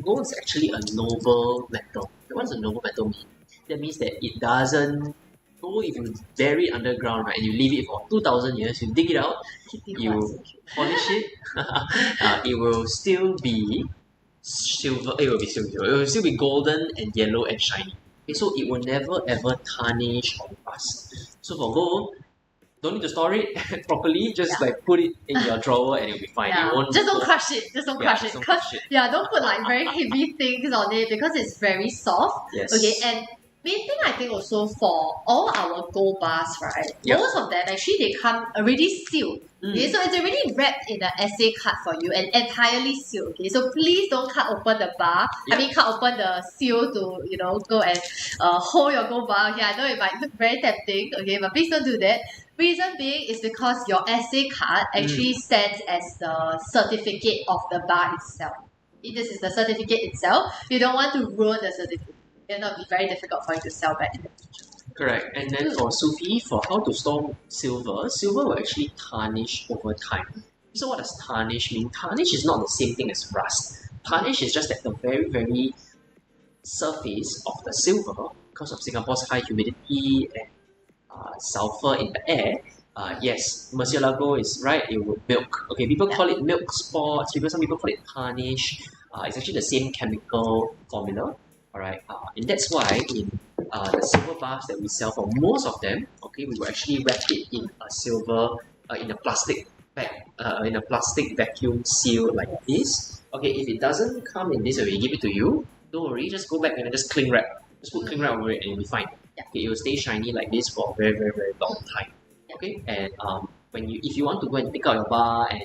gold is actually a noble metal. What does a noble metal mean? That means that it doesn't go if you bury it underground, right, and you leave it for 2,000 years, you dig it out, you polish it, it will still be silver. It will be silver. It will still be golden and yellow and shiny. Okay, so it will never ever tarnish or rust. So for gold, don't need to store it properly. Just like put it in your drawer and it'll be fine. Yeah. It won't just don't crush it. Just don't crush it. Don't crush it. Yeah, don't put like very heavy things on it because it's very soft. Yes. Okay, and main thing I think also for all our gold bars, right? Yep. Most of them actually they come already sealed. Okay, so it's already wrapped in an SA card for you and entirely sealed. Okay, so please don't cut open the bar. Yep. I mean, cut open the seal to go and hold your gold bar. Okay, I know it might look very tempting. Okay, but please don't do that. Reason being is because your SA card actually stands as the certificate of the bar itself. This is the certificate itself. You don't want to ruin the certificate. It'll be very difficult for you to sell back in the future. Correct. And then for Sufi, for how to store silver, silver will actually tarnish over time. So what does tarnish mean? Tarnish is not the same thing as rust. Tarnish is just at the very, very surface of the silver because of Singapore's high humidity and sulfur in the air. Yes, Murcielago is right, it would milk. Okay, people call it milk spots, some people call it tarnish. It's actually the same chemical formula. Alright, and that's why in the silver bars that we sell, for most of them, okay, we will actually wrap it in a silver, in a plastic bag, in a plastic vacuum seal like this. Okay, if it doesn't come in this way, we give it to you, don't worry, just go back and just cling wrap. Just put cling wrap over it and it'll be fine. Okay, it will stay shiny like this for a very, very, very long time. Okay, and if you want to go and pick out your bar and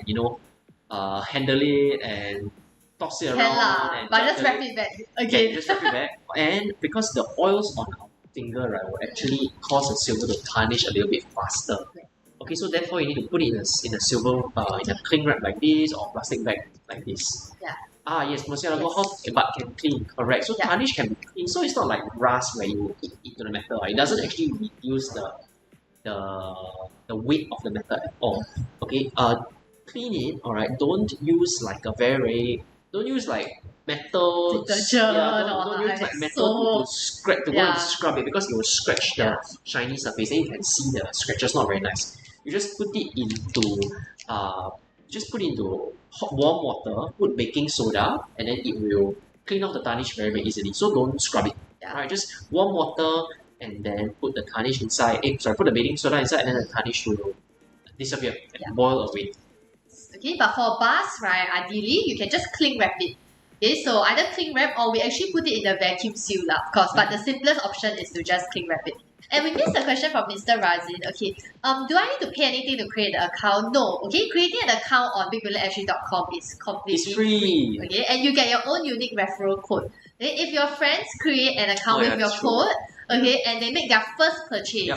handle it and toss it around, and but just wrap it back again. Just wrap it back. And because the oils on our finger, right, will actually cause the silver to tarnish a little bit faster. Okay, so therefore you need to put it in a silver, in a cling wrap like this or plastic bag like this. Yes, Murcielago house, but can clean, correct. So tarnish can be clean. So it's not like rust where you eat into the metal. It doesn't actually reduce the weight of the metal at all. Okay, clean it, alright. Don't use like don't use like metal. Don't use like metal to go and scrub it because it will scratch the shiny surface. Then you can see the scratches, not very nice. You just put it into hot warm water, put baking soda, and then it will clean off the tarnish very, very easily. So don't scrub it. Alright, just warm water and then put the tarnish inside. Put the baking soda inside and then the tarnish will disappear and boil away. Okay, but for bars, right, ideally you can just cling wrap it. Okay, so either cling wrap or we actually put it in the vacuum seal, of course. But the simplest option is to just cling wrap it. And we missed a question from Mr. Razin. Okay, do I need to pay anything to create an account? No. Okay, creating an account on bigbillionFG.com is completely free. Okay, and you get your own unique referral code. Okay, if your friends create an account with your code, okay, and they make their first purchase,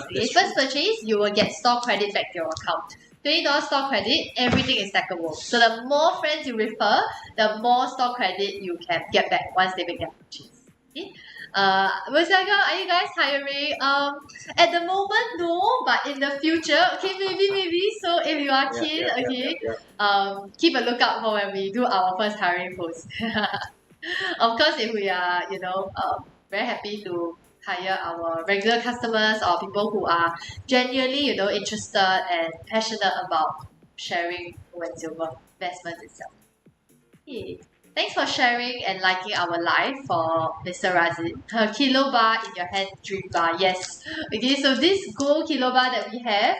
purchase, you will get store credit back to your account. $20 store credit, everything is stackable. So the more friends you refer, the more store credit you can get back once they make their purchase. Okay? Murcielago, are you guys hiring? At the moment, no, but in the future, okay, maybe. So if you are keen, keep a lookout for when we do our first hiring post. Of course, if we are, very happy to hire our regular customers or people who are genuinely, interested and passionate about sharing gold and silver investment itself. Okay. Thanks for sharing and liking our live for Mr. Razin. Her kilo bar in your hand, dream bar. Yes. Okay, so this gold kilo bar that we have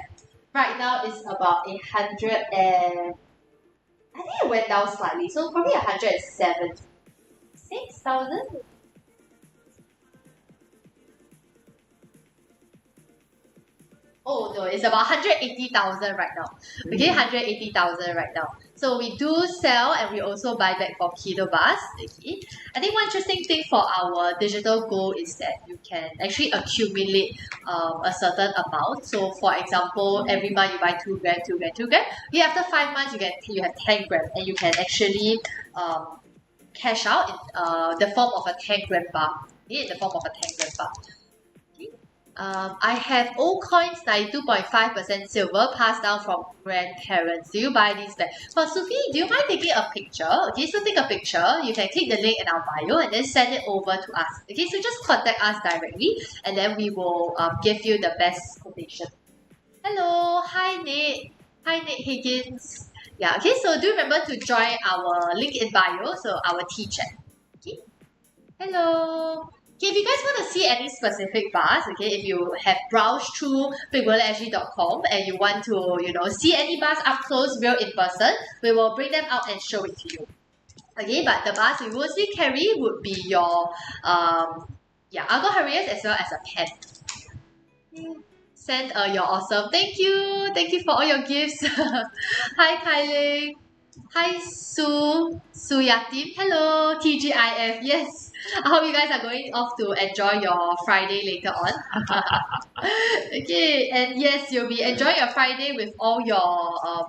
right now is about 100 and I think it went down slightly, so probably 176,000. Oh no, it's about 180,000 right now. Okay, 180,000 right now. So we do sell and we also buy back for kilo bars. Okay. I think one interesting thing for our digital gold is that you can actually accumulate a certain amount. So for example, every month you buy 2 gram, 2 gram, 2 gram. Okay, after 5 months you have 10 gram and you can actually cash out in the form of a 10 gram bar. Okay, in the form of a 10 gram bar. I have old coins 92.5% silver passed down from grandparents. Do you buy these back? For Sufi, do you mind taking a picture? Okay, so take a picture. You can click the link in our bio and then send it over to us. Okay, so just contact us directly and then we will give you the best quotation. Hello, hi Nate. Hi Nate Higgins. Yeah, okay, so do remember to join our link in bio, so our T-chat. Okay. Hello. Okay, if you guys want to see any specific bars, okay, if you have browsed through bigwalletSG.com and you want to, see any bars up close, real in person, we will bring them out and show it to you. Okay, but the bars we mostly carry would be your, Argo Harriers as well as a pen. Send you're awesome. Thank you for all your gifts. Hi Kylie. Hi Su Yatim. Hello TGIF. Yes, I hope you guys are going off to enjoy your Friday later on. Okay, and yes, you'll be enjoying your Friday with all your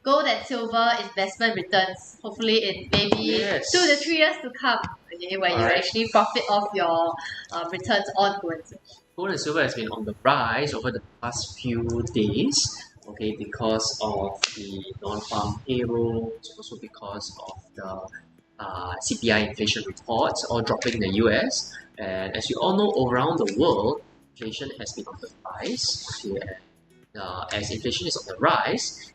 gold and silver investment returns. Hopefully in maybe 2 to 3 years to come. Okay, where you actually profit off your returns on gold and silver. Gold and silver has been on the rise over the past few days. Okay, because of the non-farm payrolls, also because of the CPI inflation reports all dropping in the US. And as you all know, around the world, inflation has been on the rise. Okay, and, as inflation is on the rise,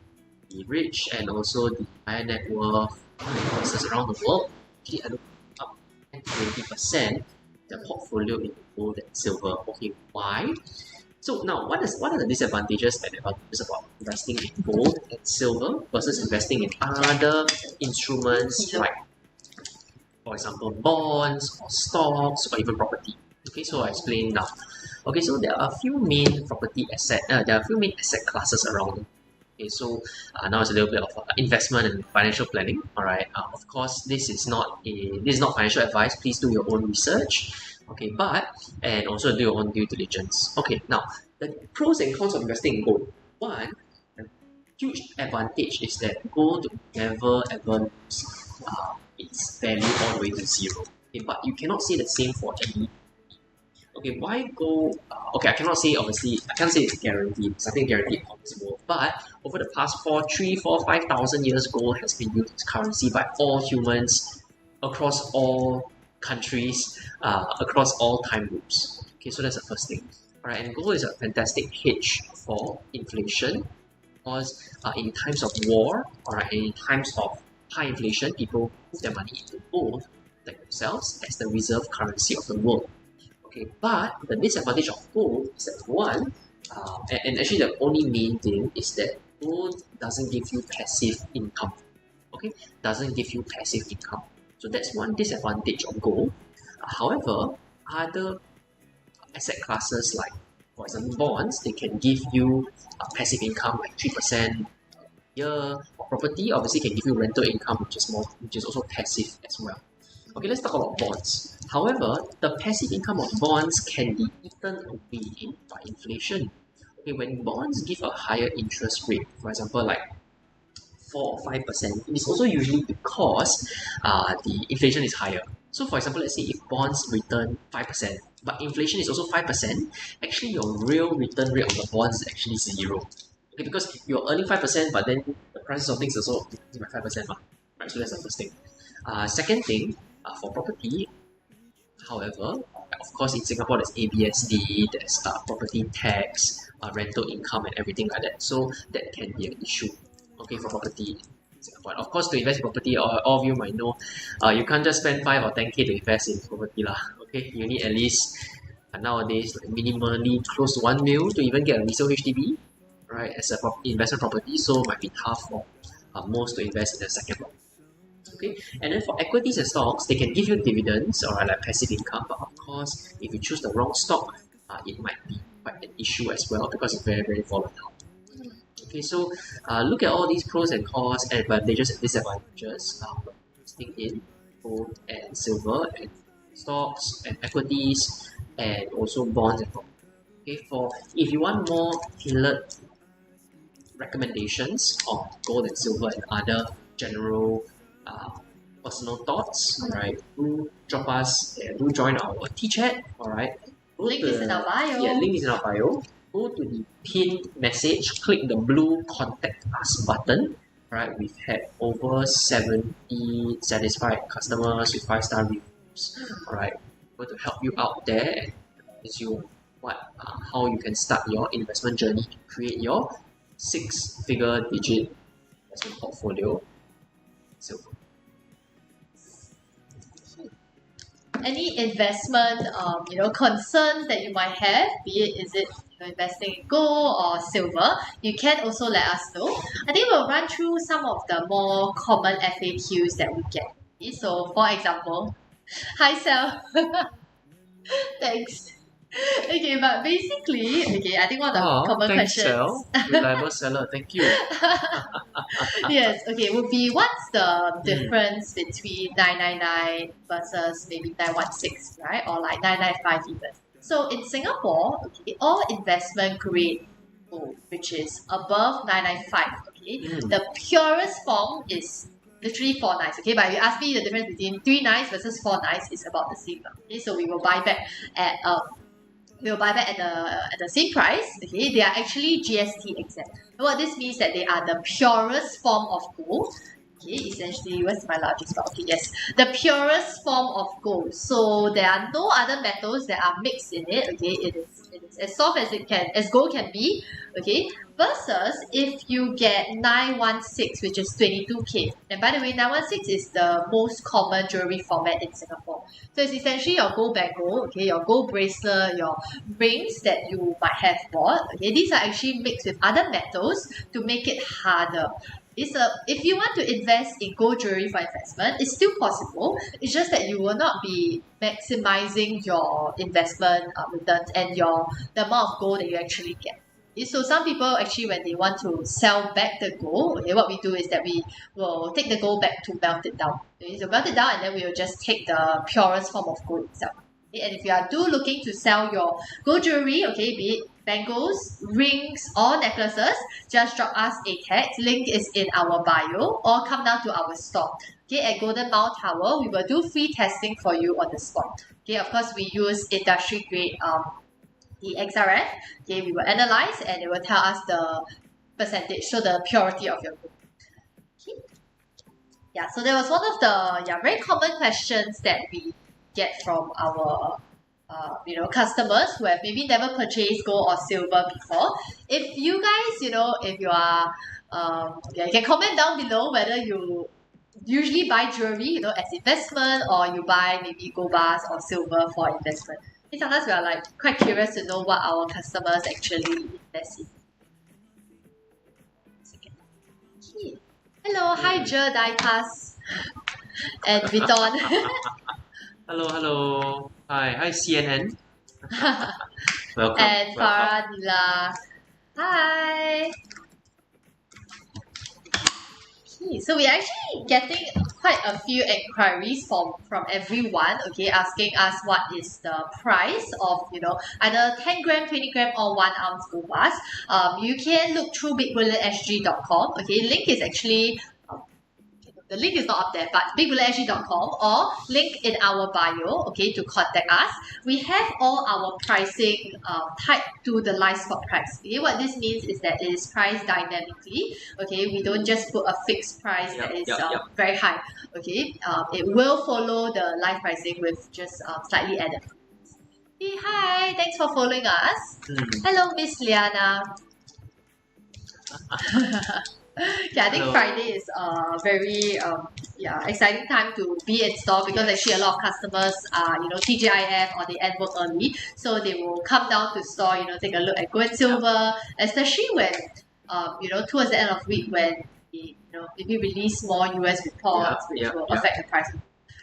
the rich and also the higher net worth investors around the world actually are up 20% the portfolio in gold and silver. Okay, why? So now, what are the disadvantages and advantages about investing in gold and silver versus investing in other instruments like, for example, bonds or stocks or even property? Okay, so I explain now. Okay, so there are a few main asset classes around. Okay, so now it's a little bit of investment and financial planning. All right, of course, this is not financial advice. Please do your own research. Okay, and also do your own due diligence. Okay, now the pros and cons of investing in gold. One, a huge advantage is that gold never ever lose its value all the way to zero. Okay, but you cannot say the same for any. Okay, why gold? Okay, I can't say it's guaranteed. Something guaranteed possible. But over the past 5,000 years, gold has been used as currency by all humans across all countries, across all time groups. Okay, so that's the first thing. Alright, and gold is a fantastic hedge for inflation because in times of war, alright, and in times of high inflation, people put their money into gold like themselves as the reserve currency of the world. Okay, but the disadvantage of gold is that one, and actually the only main thing is that gold doesn't give you passive income. Okay, doesn't give you passive income. So that's one disadvantage of gold. However, other asset classes like, for example, bonds, they can give you passive income like 3% a year. Or property obviously can give you rental income, which is also passive as well. Okay, let's talk about bonds. However, the passive income of bonds can be eaten away by inflation. Okay, when bonds give a higher interest rate, for example, like 4 or 5%, it is also usually because the inflation is higher. So for example, let's say if bonds return 5%, but inflation is also 5%, actually your real return rate on the bonds is actually 0. Okay, because you're earning 5%, but then the prices of things also increasing by 5%. Right, so that's the first thing. Second thing, for property, however, of course in Singapore there's ABSD, there's property tax, rental income and everything like that. So that can be an issue, okay, for property. Singapore. And of course, to invest in property, all of you might know, you can't just spend 5 or 10K to invest in property lah. Okay, you need at least nowadays like minimally close to 1 mil to even get a resale HDB, right? As a investment property, so might be tough for most to invest in the second one. Okay, and then for equities and stocks, they can give you dividends or like passive income, but of course, if you choose the wrong stock, it might be quite an issue as well because it's very, very volatile. Okay, so look at all these pros and cons, advantages and disadvantages when investing in gold and silver and stocks and equities and also bonds and property. Okay, for if you want more tailored recommendations on gold and silver and other general personal thoughts, alright, do drop us, do join our T-chat, alright. Link is in our bio. Yeah, link is in our bio. Go to the pinned message, click the blue contact us button. Alright, we've had over 70 satisfied customers with 5-star reviews. Alright, we're going to help you out there and teach you how you can start your investment journey to create your 6-figure digit investment portfolio. Silver. Any investment concerns that you might have, be it is it investing in gold or silver, you can also let us know. I think we'll run through some of the more common FAQs that we get. Okay, so for example, hi Sal. Thanks. Okay, but basically, I think one of the common questions. Sal. Reliable seller, thank you. Yes, okay, would be what's the difference between 999 versus maybe 916, right? Or like 995 even. So in Singapore, all investment grade gold, which is above 995, the purest form is literally 4 nines, okay? But if you ask me the difference between 3 nines versus 4 nines, is about the same. Okay, so we will buy back at the same price. Okay, they are actually GST exempt. And what this means that they are the purest form of gold. Okay, essentially, where's my largest bar? Okay, yes, the purest form of gold. So there are no other metals that are mixed in it. Okay, it is as soft as gold can be. Okay, versus if you get 916, which is 22K. And by the way, 916 is the most common jewelry format in Singapore. So it's essentially your gold bangle, okay, your gold bracelet, your rings that you might have bought. Okay, these are actually mixed with other metals to make it harder. If you want to invest in gold jewelry for investment, it's still possible. It's just that you will not be maximizing your investment returns and the amount of gold that you actually get. So some people actually, when they want to sell back the gold, what we do is that we will take the gold back to melt it down. So melt it down and then we will just take the purest form of gold itself. And if you are looking to sell your gold jewelry, be it bangles, rings or necklaces, just drop us a text. Link is in our bio or come down to our store. At Golden Mile Tower, we will do free testing for you on the spot. Of course, we use industry grade the XRF. We will analyze and it will tell us the percentage, so the purity of your gold. Yeah, so that was one of the very common questions that we get from our customers who have maybe never purchased gold or silver before. If you guys, if you are you can comment down below whether you usually buy jewelry, as investment, or you buy maybe gold bars or silver for investment. Sometimes we are quite curious to know what our customers actually invest in. Okay. Hello, hi Je Diecast and Vuitton. Hello. Hi CNN. Welcome. And Farah Nila. Hi. Okay, so we're actually getting quite a few inquiries from everyone, asking us what is the price of, either 10 gram, 20 gram or 1 ounce gold bars. You can look through bigbullonsg.com. Link is actually the link is not up there, but bigbullonsg.com or link in our bio, to contact us. We have all our pricing tied to the live spot price. What this means is that it is priced dynamically. We don't just put a fixed price that is very high. It will follow the live pricing with just slightly added. Hey, hi, thanks for following us. Hello, Miss Liana. Yeah, I think Hello. Friday is a very exciting time to be in store because actually a lot of customers are TGIF or they end work early, so they will come down to store, take a look at gold and silver, especially when towards the end of week when they, maybe release more US reports which will affect the price.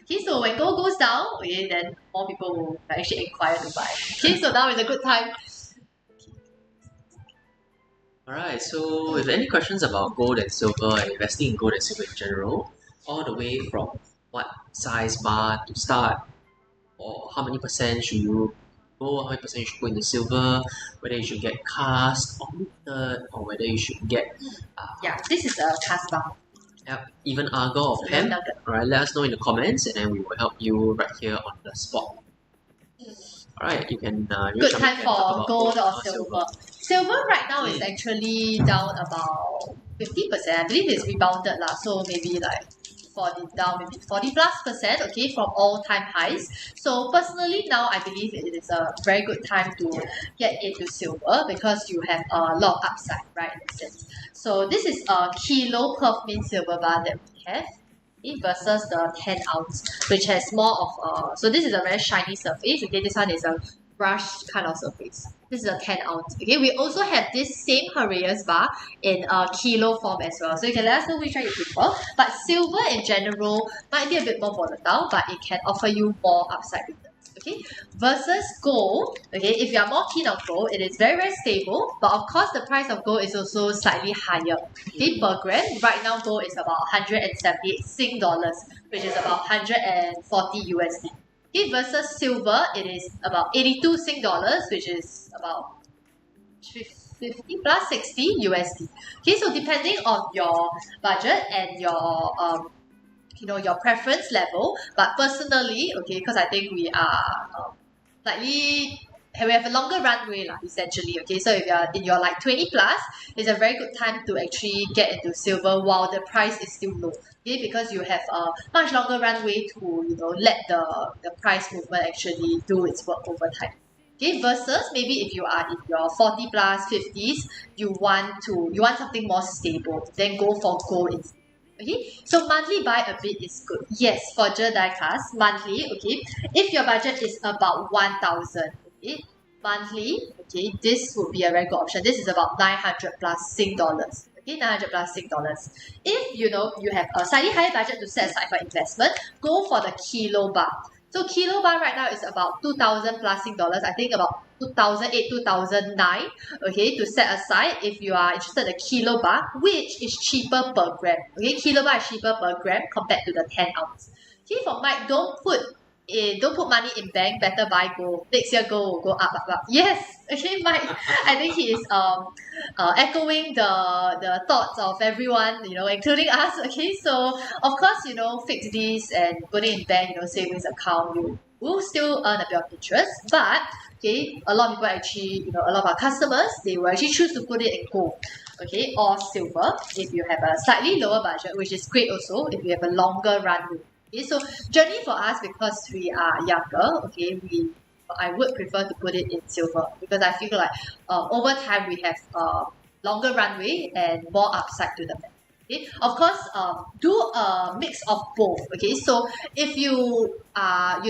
Okay, so when gold goes down, okay, then more people will actually inquire to buy. Okay, so now is a good time. Alright, so if any questions about gold and silver and investing in gold and silver in general, all the way from what size bar to start, or how many percent should you go, how many percent you should put into silver, whether you should get cast or minted, or whether you should get This is a cast bar. Even agar or PEM. Alright, let us know in the comments and then we will help you right here on the spot. Alright, you can good time for gold or silver. Silver right now is actually down about 50%. I believe it's rebounded lah, so maybe like 40+%, okay, from all-time highs. So personally now I believe it is a very good time to get into silver because you have a lot of upside, right, in a sense. So this is a kilo perf mint silver bar that we have versus the 10 ounce, which has more of so this is a very shiny surface. Okay, this one is a brushed kind of surface. This is a 10 ounce. Okay, we also have this same Heraeus bar in a kilo form as well. So you can let us know which one you prefer. But silver in general might be a bit more volatile, but it can offer you more upside returns. Okay, versus gold. Okay, if you are more keen on gold, it is very, very stable. But of course, the price of gold is also slightly higher. Okay, per gram, right now gold is about 178 Sing dollars, which is about 140 USD. Okay, versus silver, it is about 82 Sing dollars, which is about 50 plus 60 USD. Okay, so depending on your budget and your your preference level, but personally, okay, because I think we are we have a longer runway lah, essentially. Okay, so if you're in your like 20 plus, it's a very good time to actually get into silver while the price is still low. Okay, because you have a much longer runway to let the price movement actually do its work over time. Okay, versus maybe if you are in your 40 plus 50s, you want something more stable, then go for gold instead. Okay, so monthly buy a bit is good. Yes, for die-cast monthly. Okay, if your budget is about 1,000, okay, monthly. Okay, this would be a very good option. This is about 900 plus Sing dollars. Okay, 900 plus Sing dollars. If you have a slightly higher budget to set aside for investment, go for the kilo bar. So kilo bar right now is about 2,000 plus Sing dollars. I think about 2008, 2009. Okay, to set aside if you are interested in the kilo bar, which is cheaper per gram. Okay, kilo bar is cheaper per gram compared to the 10 ounce. Okay, for Mike, don't put money in bank. Better buy gold. Next year gold will go up. Yes. Okay, Mike. I think he is echoing the thoughts of everyone, including us. Okay, so of course, fix this and put it in bank, savings account. You will still earn a bit of interest, but okay, a lot of people actually, a lot of our customers, they will actually choose to put it in gold, okay, or silver if you have a slightly lower budget, which is great also if you have a longer runway. Okay, so journey for us, because we are younger, okay, I would prefer to put it in silver because I feel like over time we have longer runway and more upside to the bank. Okay, of course, do a mix of both. Okay, so if you are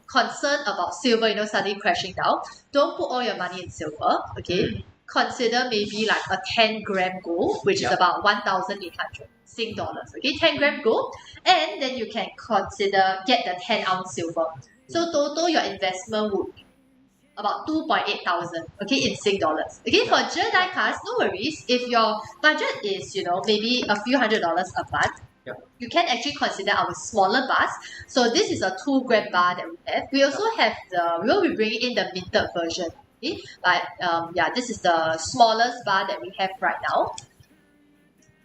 concerned about silver suddenly crashing down, don't put all your money in silver. Okay, consider maybe like a 10-gram gold, which is about 1,800 Sing dollars. Okay, 10-gram gold, and then you can get the 10 ounce silver. So total your investment would be about 2.8 thousand, okay, in Sing dollars. Okay, for die-cast, no worries. If your budget is, maybe a few $100s a month, you can actually consider our smaller bars. So this is a 2-gram bar that we have. We also have we will be bringing in the minted version. Okay, but this is the smallest bar that we have right now.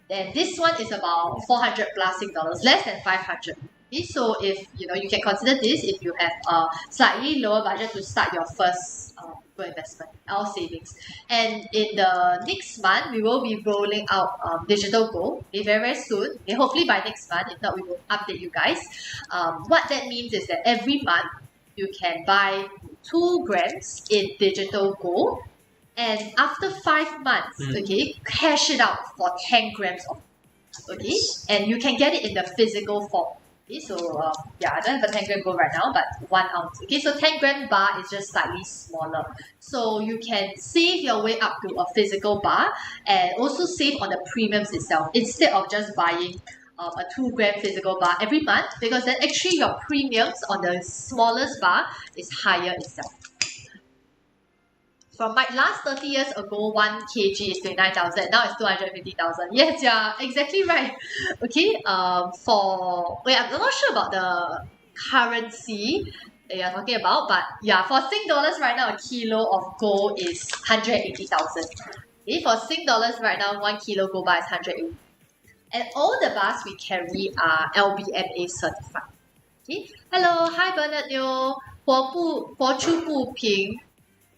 And this one is about 400 plus Sing dollars, less than 500. Okay, so if you can consider this if you have a slightly lower budget to start your first gold investment or savings. And in the next month, we will be rolling out digital gold, okay, very, very soon. Okay, hopefully by next month. If not, we will update you guys. What that means is that every month you can buy 2 grams in digital gold. and after 5 months, okay, cash it out for 10 grams of, okay, and you can get it in the physical form. Okay, so yeah, I don't have a 10 gram gold right now, but 1 ounce. Okay, so 10 gram bar is just slightly smaller. So you can save your way up to a physical bar and also save on the premiums itself instead of just buying a 2 gram physical bar every month, because then actually your premiums on the smallest bar is higher itself. From my last 30 years ago, 1 kg is 29,000. Now it's 250,000. Yes, yeah, exactly right. Okay, wait, I'm not sure about the currency that you're talking about, but yeah, for Sing dollars right now, a kilo of gold is 180,000. Okay, for Sing dollars right now, 1 kilo gold bar is 180. And all the bars we carry are LBMA certified. Okay, hello, hi Bernard Liu, 活出不平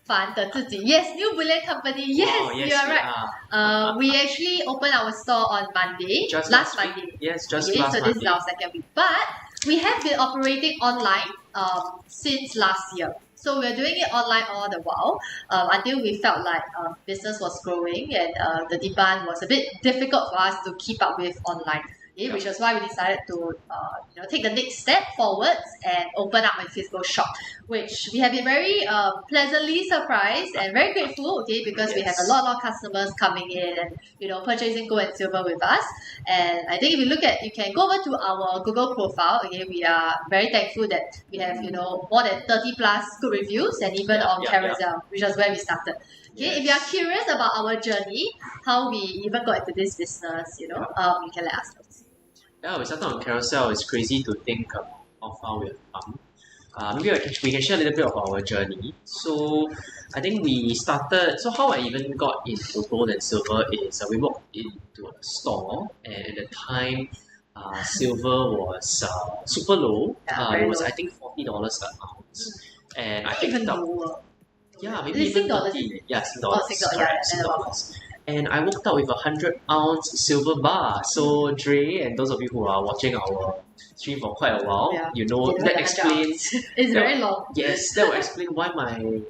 Yes, new Bullion company. Yes, Oh, yes, you are right. We actually opened our store on Monday, last Monday. Yes, just Okay, last so Monday. this is our second week. But we have been operating online since last year. So we're doing it online all the while until we felt like business was growing and the demand was a bit difficult for us to keep up with online. Okay, which is why we decided to take the next step forwards and open up a physical shop, which we have been very pleasantly surprised and very grateful, okay, because we have a lot of customers coming in and purchasing gold and silver with us. And I think if you can go over to our Google profile. Okay, we are very thankful that we have more than 30 plus good reviews, and even on Carousel, which is where we started. Okay, if you are curious about our journey, how we even got into this business, you can let us know. Yeah, we started on Carousel. It's crazy to think of how we have come. Maybe we can share a little bit of our journey. So I think we started. So how I even got into gold and silver is we walked into a store, and at the time, silver was super low. It was, I think, $40 an ounce, and I picked up. Yeah, maybe even 30. Yeah, Sing dollars. Correct, Sing dollars. And I walked out with a 100-ounce silver bar. So Dre and those of you who are watching our stream for quite a while, that explains. It's very long. Yes, that will explain why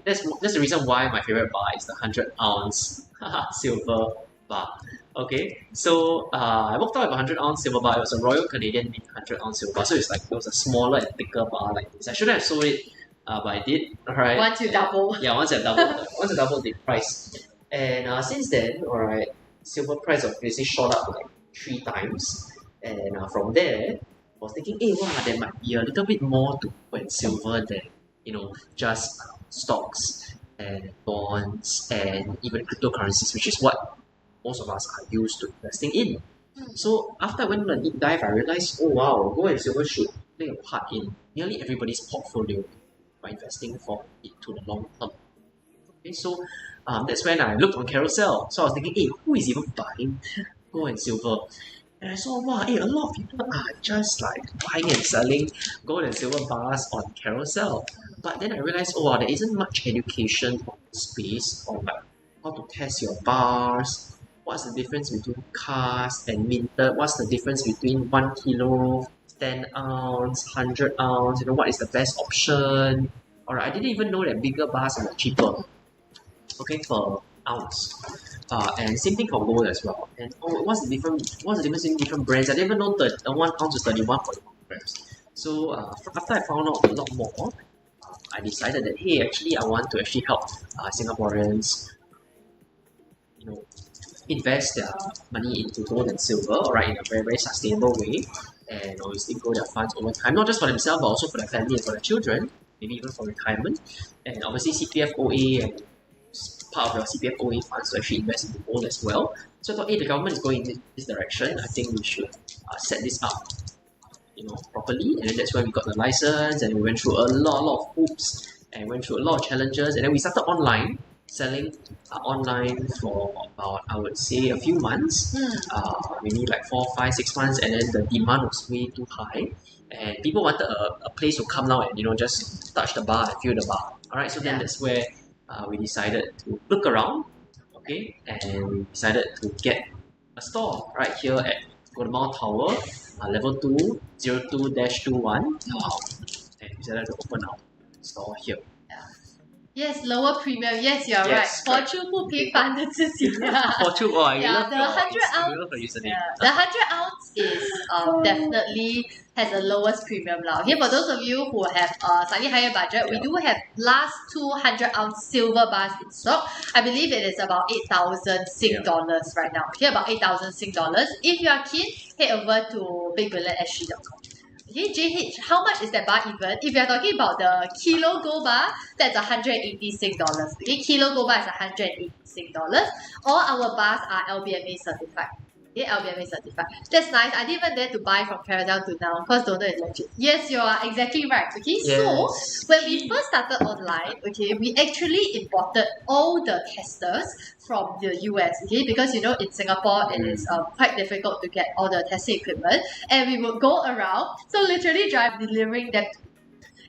that's the reason why my favorite bar is the 100-ounce silver bar. Okay, so I walked out with a 100-ounce silver bar. It was a Royal Canadian Mint 100-ounce silver bar. So it was a smaller and thicker bar like this. I shouldn't have sold it, but I did. Alright. Once you double. Yeah, once I doubled the price. And since then, alright, silver price obviously shot up like 3 times. And from there, I was thinking, there might be a little bit more to gold and silver than, just stocks and bonds and even cryptocurrencies, which is what most of us are used to investing in. So after I went on a deep dive, I realized, gold and silver should play a part in nearly everybody's portfolio by investing for it to the long term. Okay, so that's when I looked on Carousel. So I was thinking, who is even buying gold and silver? And I saw, a lot of people are just like buying and selling gold and silver bars on Carousel. But then I realized, there isn't much education on the space on like how to test your bars, what's the difference between cast and minted, what's the difference between 1 kilo, 10 ounce, 100 ounce, what is the best option. Alright, I didn't even know that bigger bars are cheaper, okay, per ounce. And same thing for gold as well. And what's the difference in different brands? I didn't even know that 1 ounce is 31.1 grams. So after I found out a lot more, I decided that actually I want to help Singaporeans, invest their money into gold and silver, in a very, very sustainable way, and obviously grow their funds over time, not just for themselves but also for their family and for their children, maybe even for retirement. And obviously CPF OA and part of your CPF OA funds to actually invest into gold as well. So I thought, the government is going in this direction. I think we should set this up, properly. And then that's why we got the license, and we went through a lot of hoops and went through a lot of challenges. And then we started online, selling online for about, I would say, a few months, maybe like 4, 5, 6 months, and then the demand was way too high. And people wanted a place to come now and just touch the bar and feel the bar. Alright, so then that's where we decided to look around, okay, and we decided to get a store right here at Golden Mile Tower, level 2, 02-21. And we decided to open our store here. Yes, lower premium. Yes, you're Yes, right. correct. 活出不平凡的自己。For true, oh, I Yeah, love the your 100 I ounce. love your username. Yeah, the 100 ounce is definitely has the lowest premium now. Here, for those of you who have slightly higher budget, we Yeah. do have last 200-ounce silver bars in stock. I believe it is about 8,000 Sing dollars right now. Here, about 8,000 Sing dollars. If you are keen, head over to bigbullionsg.com. Okay, JH, how much is that bar even? If you're talking about the kilo gold bar, that's 180 Sing dollars. Okay, kilo gold bar is 180 Sing dollars. All our bars are LBMA certified. Okay, LBMA certified. That's nice. I didn't even dare to buy from Carousel to now because don't know it's legit. Yes, you are exactly right. Okay, so when we first started online, okay, we actually imported all the testers from the US, okay, because you know in Singapore it is quite difficult to get all the testing equipment, and we would go around, so literally drive delivering them,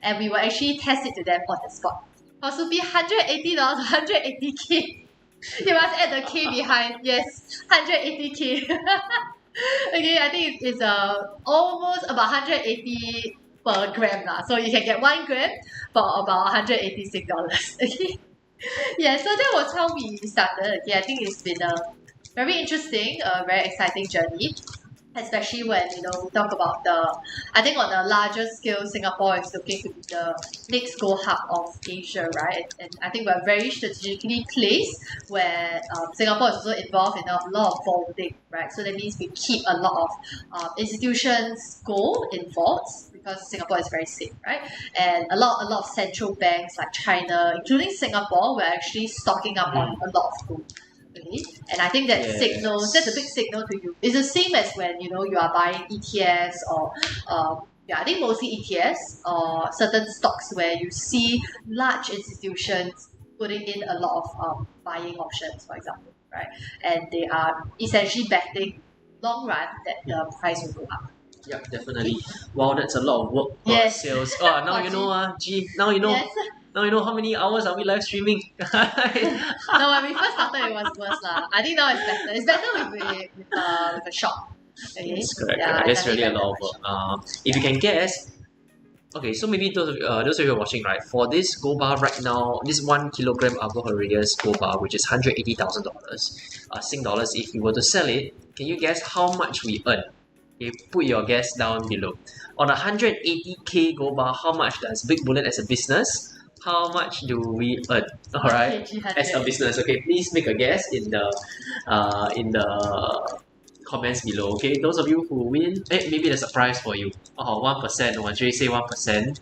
and we will actually test it to them on the spot. Cost to be $180, 180K. You must add the K behind. Yes, 180K. Okay, I think it's almost about 180 per gram lah. So you can get 1 gram for about 180 Sing dollars. Okay. Yeah, so that was how we started. Okay, I think it's been a very interesting, very exciting journey. Especially when you know we talk about I think on a larger scale, Singapore is looking to be the next gold hub of Asia, right? And I think we're very strategically placed where Singapore is also involved in a lot of vaulting, right? So that means we keep a lot of institutions' gold in vaults because Singapore is very safe, right? And a lot of central banks like China, including Singapore, we're actually stocking up on a lot of gold. Okay? And I think that signals, that's a big signal to you. It's the same as when you know you are buying ETFs or I think mostly ETFs or certain stocks where you see large institutions putting in a lot of buying options, for example, right? And they are essentially betting long run that the price will go up. Yeah, definitely. Wow, that's a lot of work for sales. Oh, now you know, now you know. Yes. Now you know how many hours are we live streaming. No, when we first started, it was worse lah. I think now it's better. It's better with a shop. Okay? Yes, correct. Yeah, correct. That's really a lot of work. If you can guess, okay, so maybe those of you who are watching, right, for this gold bar right now, this 1 kilogram Argo Heredias gold bar, which is $180,000 Sing dollars, if you were to sell it, can you guess how much we earn? Okay, put your guess down below. On 180K gold bar, how much does Big Bullion as a business? How much do we earn? All right, as a business. Okay, please make a guess in the comments below. Okay, those of you who win, maybe there's a prize for you. Oh, 1%. One Jay say 1%.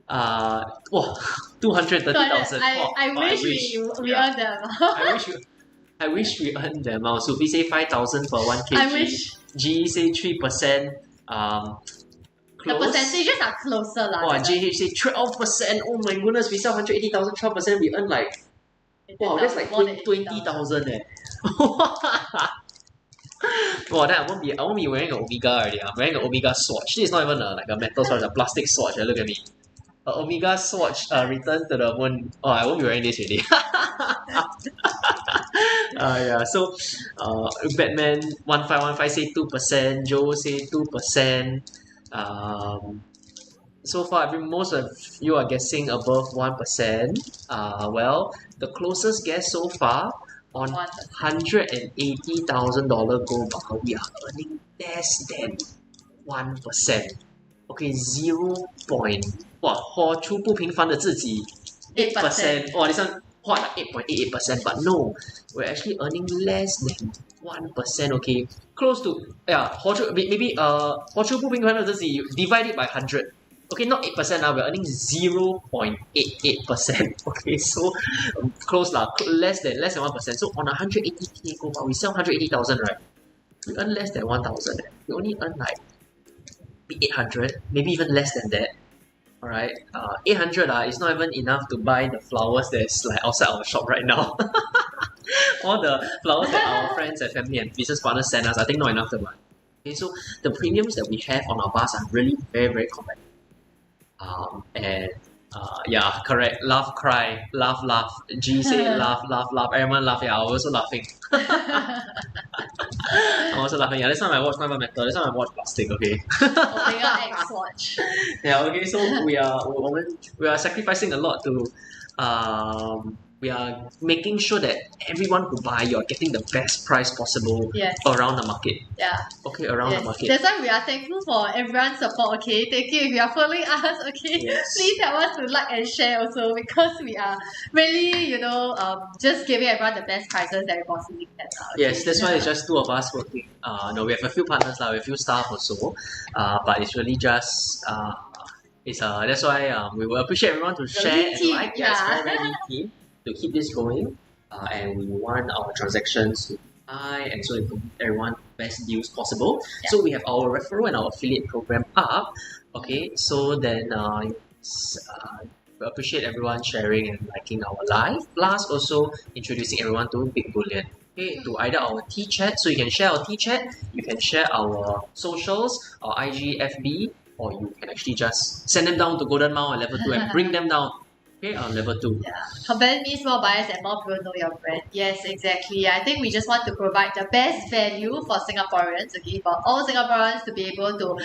230,000. I wish we earned the amount. I wish we earned the amount. So we say 5,000 for 1 kg. I wish. G say 3%. The percentages are closer lah. Oh, JH say 12%. Oh my goodness, we sell 180,000, 12%. We earn like, wow, that's like 20,000 eh. Wow, then I won't be wearing an Omega already. I'm wearing an Omega swatch. This is not even like a metal swatch, a plastic swatch. Look at me. An Omega swatch return to the moon. Oh, I won't be wearing this already. Yeah, so Batman 1515 say 2%, Joe say 2%. So far, most of you are guessing above 1%. Well, the closest guess so far on $180,000 gold bar, we are earning less than 1%. Okay, 0. 哇，活出不平凡的自己 8%. Oh, this one what 8.88%, but no, we're actually earning less than 1%. Okay, close to maybe 活出不平凡的自己 divide it by 100. Okay, not 8%, we're earning 0.88%. Okay, so close lah, less than 1%. So on 180K gold bar, we sell 180,000, right? We earn less than 1,000. We only earn like 800, maybe even less than that. Alright, 800 is not even enough to buy the flowers that's like outside our shop right now. All the flowers that our friends and family and business partners send us, I think not enough to buy. Okay, so the premiums that we have on our bars are really very, very competitive. Yeah, correct. Laugh, cry, laugh. G say laugh. Everyone laugh. Yeah, I was also laughing. I'm also laughing. Yeah, this time I watch not metal. This time I watch plastic. Okay. Omega X watch. Yeah. Okay. So we are sacrificing a lot to, we are making sure that everyone who buy, you're getting the best price possible Yes. around the market. Yeah. Okay, around the market. That's why we are thankful for everyone's support, okay? Thank you if you are following us, okay? Yes. Please help us to like and share also because we are really, just giving everyone the best prices that we possibly can. Okay? Yes, that's why it's just two of us working. No, we have a few partners we have a few staff also. But it's really just it's that's why we will appreciate everyone to share lean and team, like. Yes, yeah. very lean team to keep this going. And we want our transactions to be high, and so we can give everyone best deals possible. Yeah. So we have our referral and our affiliate program up. Okay, so then we appreciate everyone sharing and liking our live, plus also introducing everyone to Big Bullion. Okay, to either our T chat, so you can share our T chat, you can share our socials, our IG, FB, or you can actually just send them down to Golden Mile at level 2 and bring them down. Okay, on level 2. Yeah. Company means more buyers and more people know your brand. Yes, exactly. I think we just want to provide the best value for Singaporeans, okay, for all Singaporeans to be able to,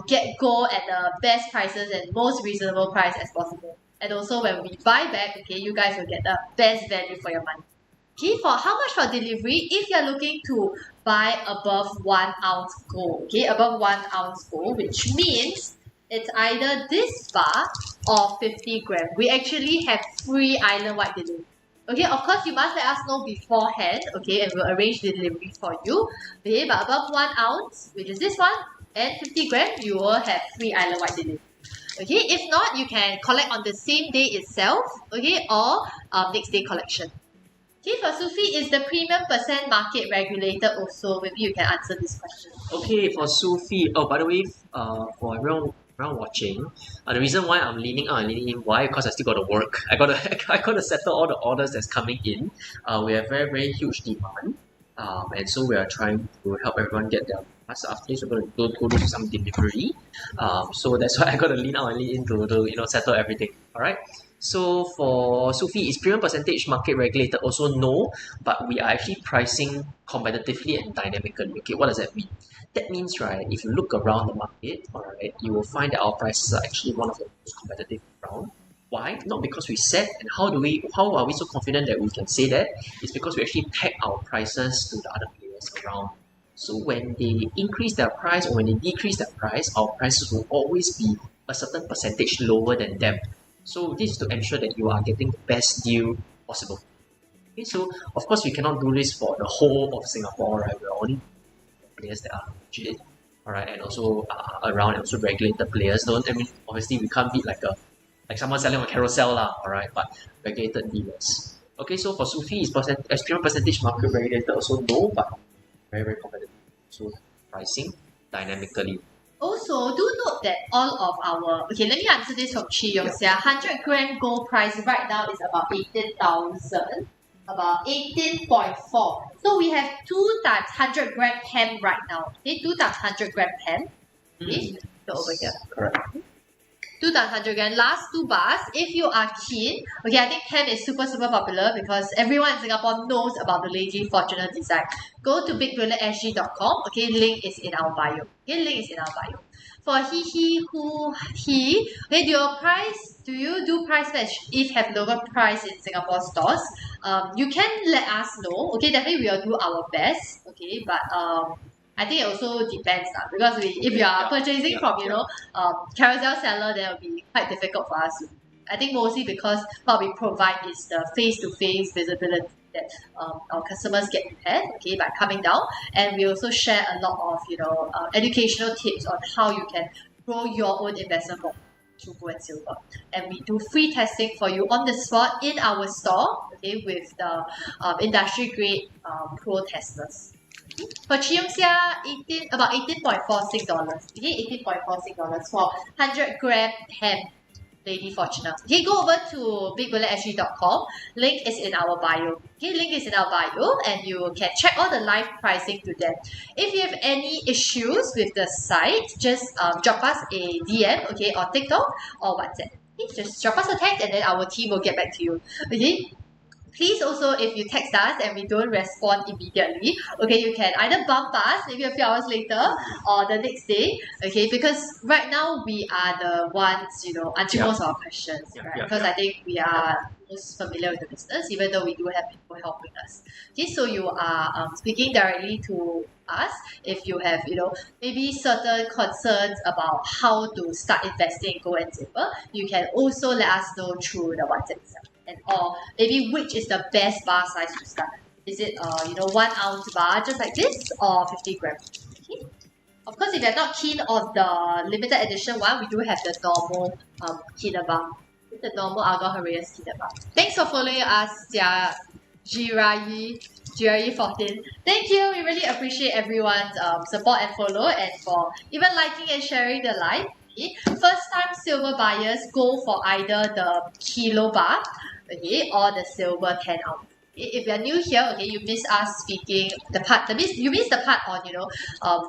get gold at the best prices and most reasonable price as possible. And also when we buy back, okay, you guys will get the best value for your money. Okay, for how much for delivery? If you're looking to buy above 1 ounce gold, okay, above 1 ounce gold, which means it's either this bar or 50 gram. We actually have free island-wide delivery. Okay, of course, you must let us know beforehand, okay, and we'll arrange the delivery for you. Okay, but above 1 ounce, which is this one, and 50 gram, you will have free island-wide delivery. Okay, if not, you can collect on the same day itself, okay, or next day collection. Okay, for Sufi, is the premium percent market regulated also? Maybe you can answer this question. Okay, for Sufi. Oh, by the way, for everyone watching, the reason why I'm leaning out and leaning in, why? Because I still got to work. I gotta settle all the orders that's coming in. We have very huge demand, and so we are trying to help everyone get their. After this, we're going to go do some delivery. So that's why I gotta lean out and lean in to settle everything. All right. So for Sufi, is premium percentage market regulated? Also no, but we are actually pricing competitively and dynamically. Okay, what does that mean? That means, right, if you look around the market, alright, you will find that our prices are actually one of the most competitive around. Why? Not because we set, and how are we so confident that we can say that? It's because we actually tag our prices to the other players around. So when they increase their price or when they decrease their price, our prices will always be a certain percentage lower than them. So this is to ensure that you are getting the best deal possible. Okay, so of course we cannot do this for the whole of Singapore, right? We're only players that are legit, alright, and also around and also regulated players. Obviously we can't beat like someone selling on carousel alright, but regulated dealers. Okay, so for Sufi, is premium percentage market regulated? Also no, but very competitive. So pricing dynamically. Also, do note that all of our... Okay, let me answer this from Chi Yong Xia. 100 gram gold price right now is about 18,000. About 18.4. So we have 2 times 100 gram hem right now. Okay, 2 times 100 gram hem. Okay, so over here. Correct. 2 times 100 gram, last 2 bars. If you are keen, okay, I think hem is super popular because everyone in Singapore knows about the Lady Fortuna design. Go to bigbrilliantsg.com. Okay, link is in our bio. Okay, link is in our bio. For he, who, he, okay, do you do price match if have lower price in Singapore stores? You can let us know. Okay, definitely we will do our best. Okay, but I think it also depends because if you are purchasing from carousel seller, then it will be quite difficult for us. I think mostly because what we provide is the face-to-face visibility that our customers get prepared, okay, by coming down, and we also share a lot of educational tips on how you can grow your own investment portfolio through gold and silver. And we do free testing for you on the spot in our store, okay, with the industry grade pro testers. For Chi Yong Xia, about 18.4 dollars. Okay, 18.4 for 100 gram hem Lady Fortuna. Okay, go over to bigbulliantsg.com. Link is in our bio. Okay, link is in our bio, and you can check all the live pricing to them. If you have any issues with the site, just drop us a DM, okay, or TikTok or WhatsApp. Okay, just drop us a text, and then our team will get back to you. Okay. Please also, if you text us and we don't respond immediately, okay, you can either bump us maybe a few hours later or the next day, okay, because right now we are the ones, answering most of our questions, right? Because I think we are most familiar with the business, even though we do have people helping us. Okay, so you are speaking directly to us if you have, maybe certain concerns about how to start investing in gold and silver. You can also let us know through the WhatsApp itself. And or maybe which is the best bar size to start. Is it 1 ounce bar just like this or 50 grams? Okay. Of course, if you're not keen on the limited edition one, we do have the normal killer bar. The normal Argon Heraeus killer bar. Thanks for following us, Jewellery 14. Thank you. We really appreciate everyone's support and follow, and for even liking and sharing the live. Okay. First time silver buyers go for either the kilo bar, okay, or the silver 10 ounce. Okay. If you're new here, okay, you missed us speaking the part. That means you missed the part on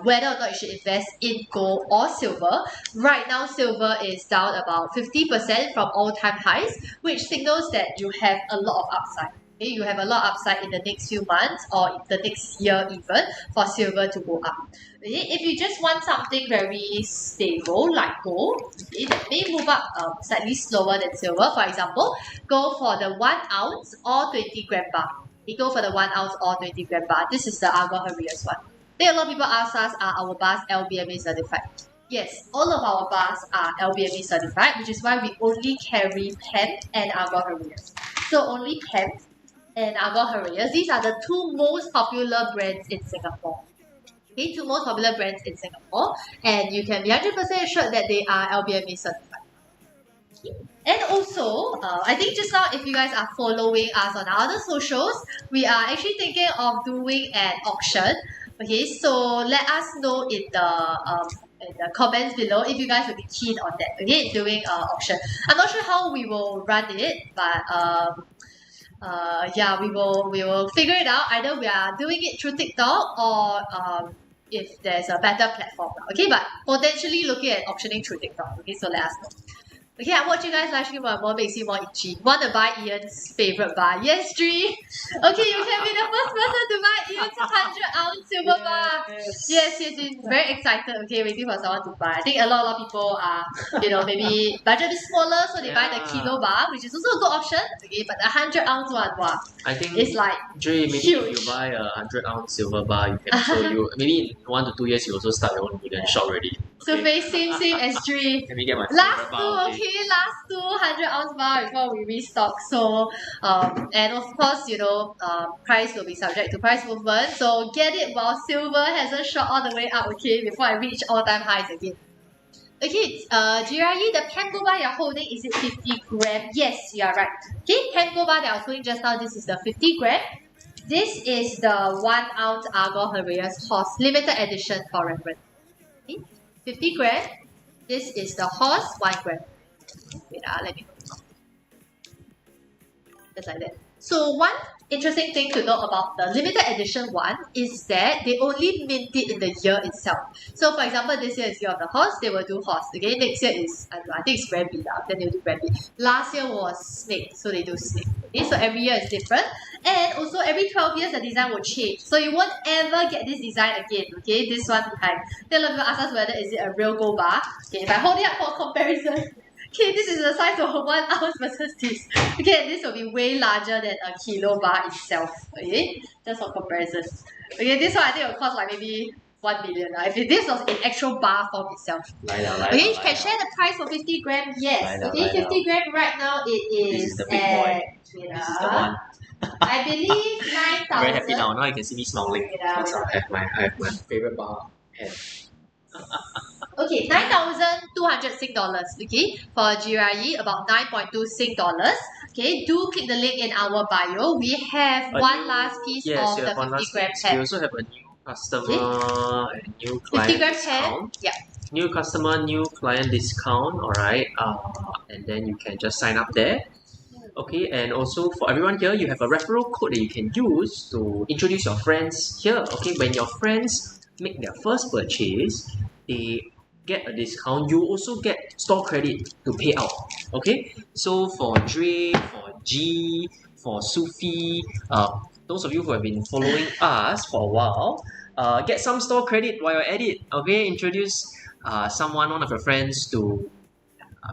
whether or not you should invest in gold or silver. Right now, silver is down about 50% from all-time highs, which signals that you have a lot of upside. Okay, you have a lot of upside in the next few months or in the next year even for silver to go up. Okay, if you just want something very stable like gold, okay, that may move up slightly slower than silver. For example, go for the 1 ounce or 20 gram bar. Okay, go for the 1 ounce or 20 gram bar. This is the Argon Heraeus one. I think a lot of people ask us, are our bars LBMA certified? Yes, all of our bars are LBMA certified, which is why we only carry PEM and Argon Heraeus. So only PEM and Argon Heraeus. These are the two most popular brands in Singapore. Okay, two most popular brands in Singapore, and you can be 100% assured that they are LBMA certified. And also, I think just now, if you guys are following us on our other socials, we are actually thinking of doing an auction. Okay, so let us know in the comments below if you guys will be keen on that. Okay, doing an auction. I'm not sure how we will run it, but yeah, we will figure it out. Either we are doing it through TikTok or if there's a better platform. Okay, but potentially looking at auctioning through TikTok. Okay, so let us know. Okay, I watch you guys live stream more makes you more itchy. Want to buy Ian's favorite bar? Yes, Dre. Okay, you can be the first person to buy Ian's 100-ounce silver bar. Yes, very excited. Okay, waiting for someone to buy. I think a lot of people are, maybe budget is smaller, so they buy the kilo bar, which is also a good option. Okay, but the 100-ounce one, wow, I think it's like Dre, maybe huge. if you buy a 100-ounce silver bar, you can also maybe in 1 to 2 years you also start your own Bullion shop already. So same as Dre. Let me get my Last favorite two, bar. okay, last two 100-ounce bar before we restock. So, and of course, price will be subject to price movement. So get it while silver hasn't shot all the way up, okay, before I reach all-time highs again. Okay, Jiraiya, the pen gold bar you're holding, is it 50 gram? Yes, you are right. Okay, pen gold bar that I was holding just now, this is the 50 gram. This is the 1 ounce Argon Heraeus horse limited edition for reference. Okay, 50 gram. This is the horse 1 gram. Wait, let me go. Just like that. So one interesting thing to know about the limited edition one is that they only mint it in the year itself. So for example, this year is year of the horse, they will do horse. Okay, next year is, I think it's rabbit, then they'll do rabbit. Last year was snake, so they do snake. Okay, so every year is different. And also every 12 years the design will change. So you won't ever get this design again. Okay, this one behind. Then a lot of people ask us whether is it a real gold bar. Okay, if I hold it up for comparison. Okay, this is the size of 1 ounce versus this. Okay, this will be way larger than a kilo bar itself. Okay, just for comparison. Okay, this one I think will cost like maybe 1 million. If this was in actual bar form itself. Okay, you can share the price for 50 gram. Yes. Okay, 50 gram right now it is the big boy. This is the one. I believe 9,000. Very happy now. Now you can see me smiling. Because I have my favorite bar head. Okay, 9,200 Sing dollars. Okay, for Jiraiya, about 9.2 Sing dollars. Okay, do click the link in our bio. We have one last piece of the 50 gram pen. We also have a new customer and new client 50 gram discount. Yeah. New customer, new client discount. Alright. And then you can just sign up there. Okay, and also for everyone here, you have a referral code that you can use to introduce your friends here. Okay, when your friends make their first purchase, they get a discount. You also get store credit to pay out. Okay, so for Dre, for G, for Sufi, those of you who have been following us for a while, get some store credit while you're at it. Okay, introduce one of your friends to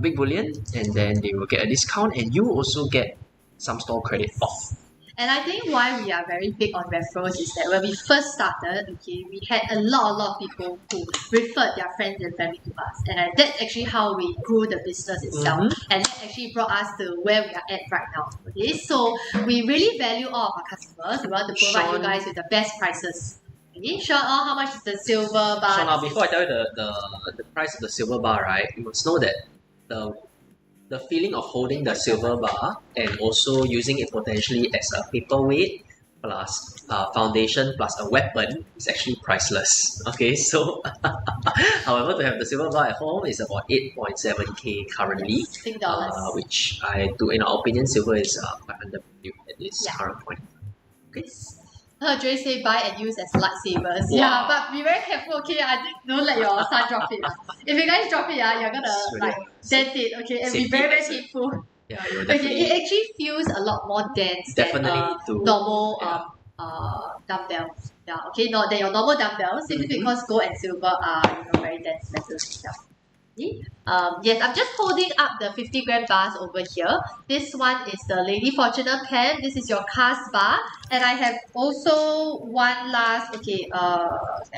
Big Bullion, and then they will get a discount, and you also get some store credit off. And I think why we are very big on referrals is that when we first started, okay, we had a lot of people who referred their friends and family to us. And that's actually how we grew the business itself. And that actually brought us to where we are at right now. Okay, so we really value all of our customers. We want to provide you guys with the best prices. Okay, Sean, how much is the silver bar? Sean, before I tell you the price of the silver bar, right, you must know that the feeling of holding the silver bar and also using it potentially as a paperweight plus foundation plus a weapon is actually priceless. Okay, so however, to have the silver bar at home is about 8.7k currently, which in our opinion, silver is quite undervalued at this current point. Okay. Dre say buy and use as lightsabers. Wow. Yeah, but be very careful, okay? I think don't let your son drop it. If you guys drop it, you're gonna dent it, okay? And be very, very painful. Yeah, okay, it actually feels a lot more dense than normal dumbbells. Yeah, okay, than your normal dumbbells, simply because gold and silver are very dense metals. Yeah. Yes, I'm just holding up the 50 gram bars over here. This one is the Lady Fortuna pen. This is your cast bar. And I have also one last, I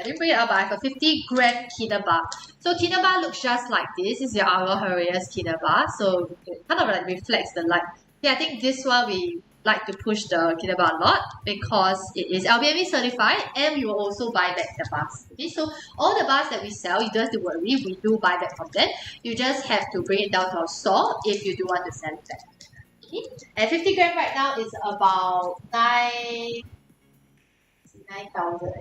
didn't bring it up, but I have a 50 gram Kina bar. So Kina bar looks just like this. This is your Aurora Herrera's Kina bar. So it kind of like reflects the light. Yeah, I think this one we like to push the Kina bar a lot because it is LBME certified, and we will also buy back the bars. Okay, so all the bars that we sell, you don't have to worry, we do buy back from them. You just have to bring it down to our store if you do want to sell it back. Okay, and 50 gram right now is about 9,000.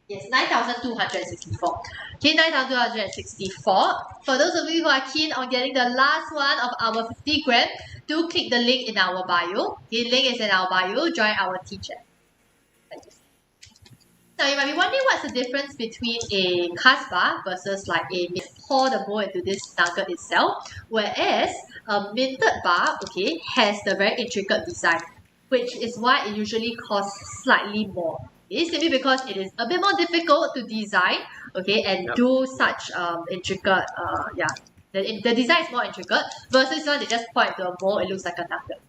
Yes, 9,264. Okay, 9,264. For those of you who are keen on getting the last one of our 50 gram, do click the link in our bio. The link is in our bio. Join our teacher. Now, you might be wondering what's the difference between a cast bar versus like a pour the mold into this nugget itself. Whereas a minted bar, has the very intricate design, which is why it usually costs slightly more. It's simply because it is a bit more difficult to design, and do such intricate, the design is more intricate versus when they just pour into a mold, it looks like a nugget.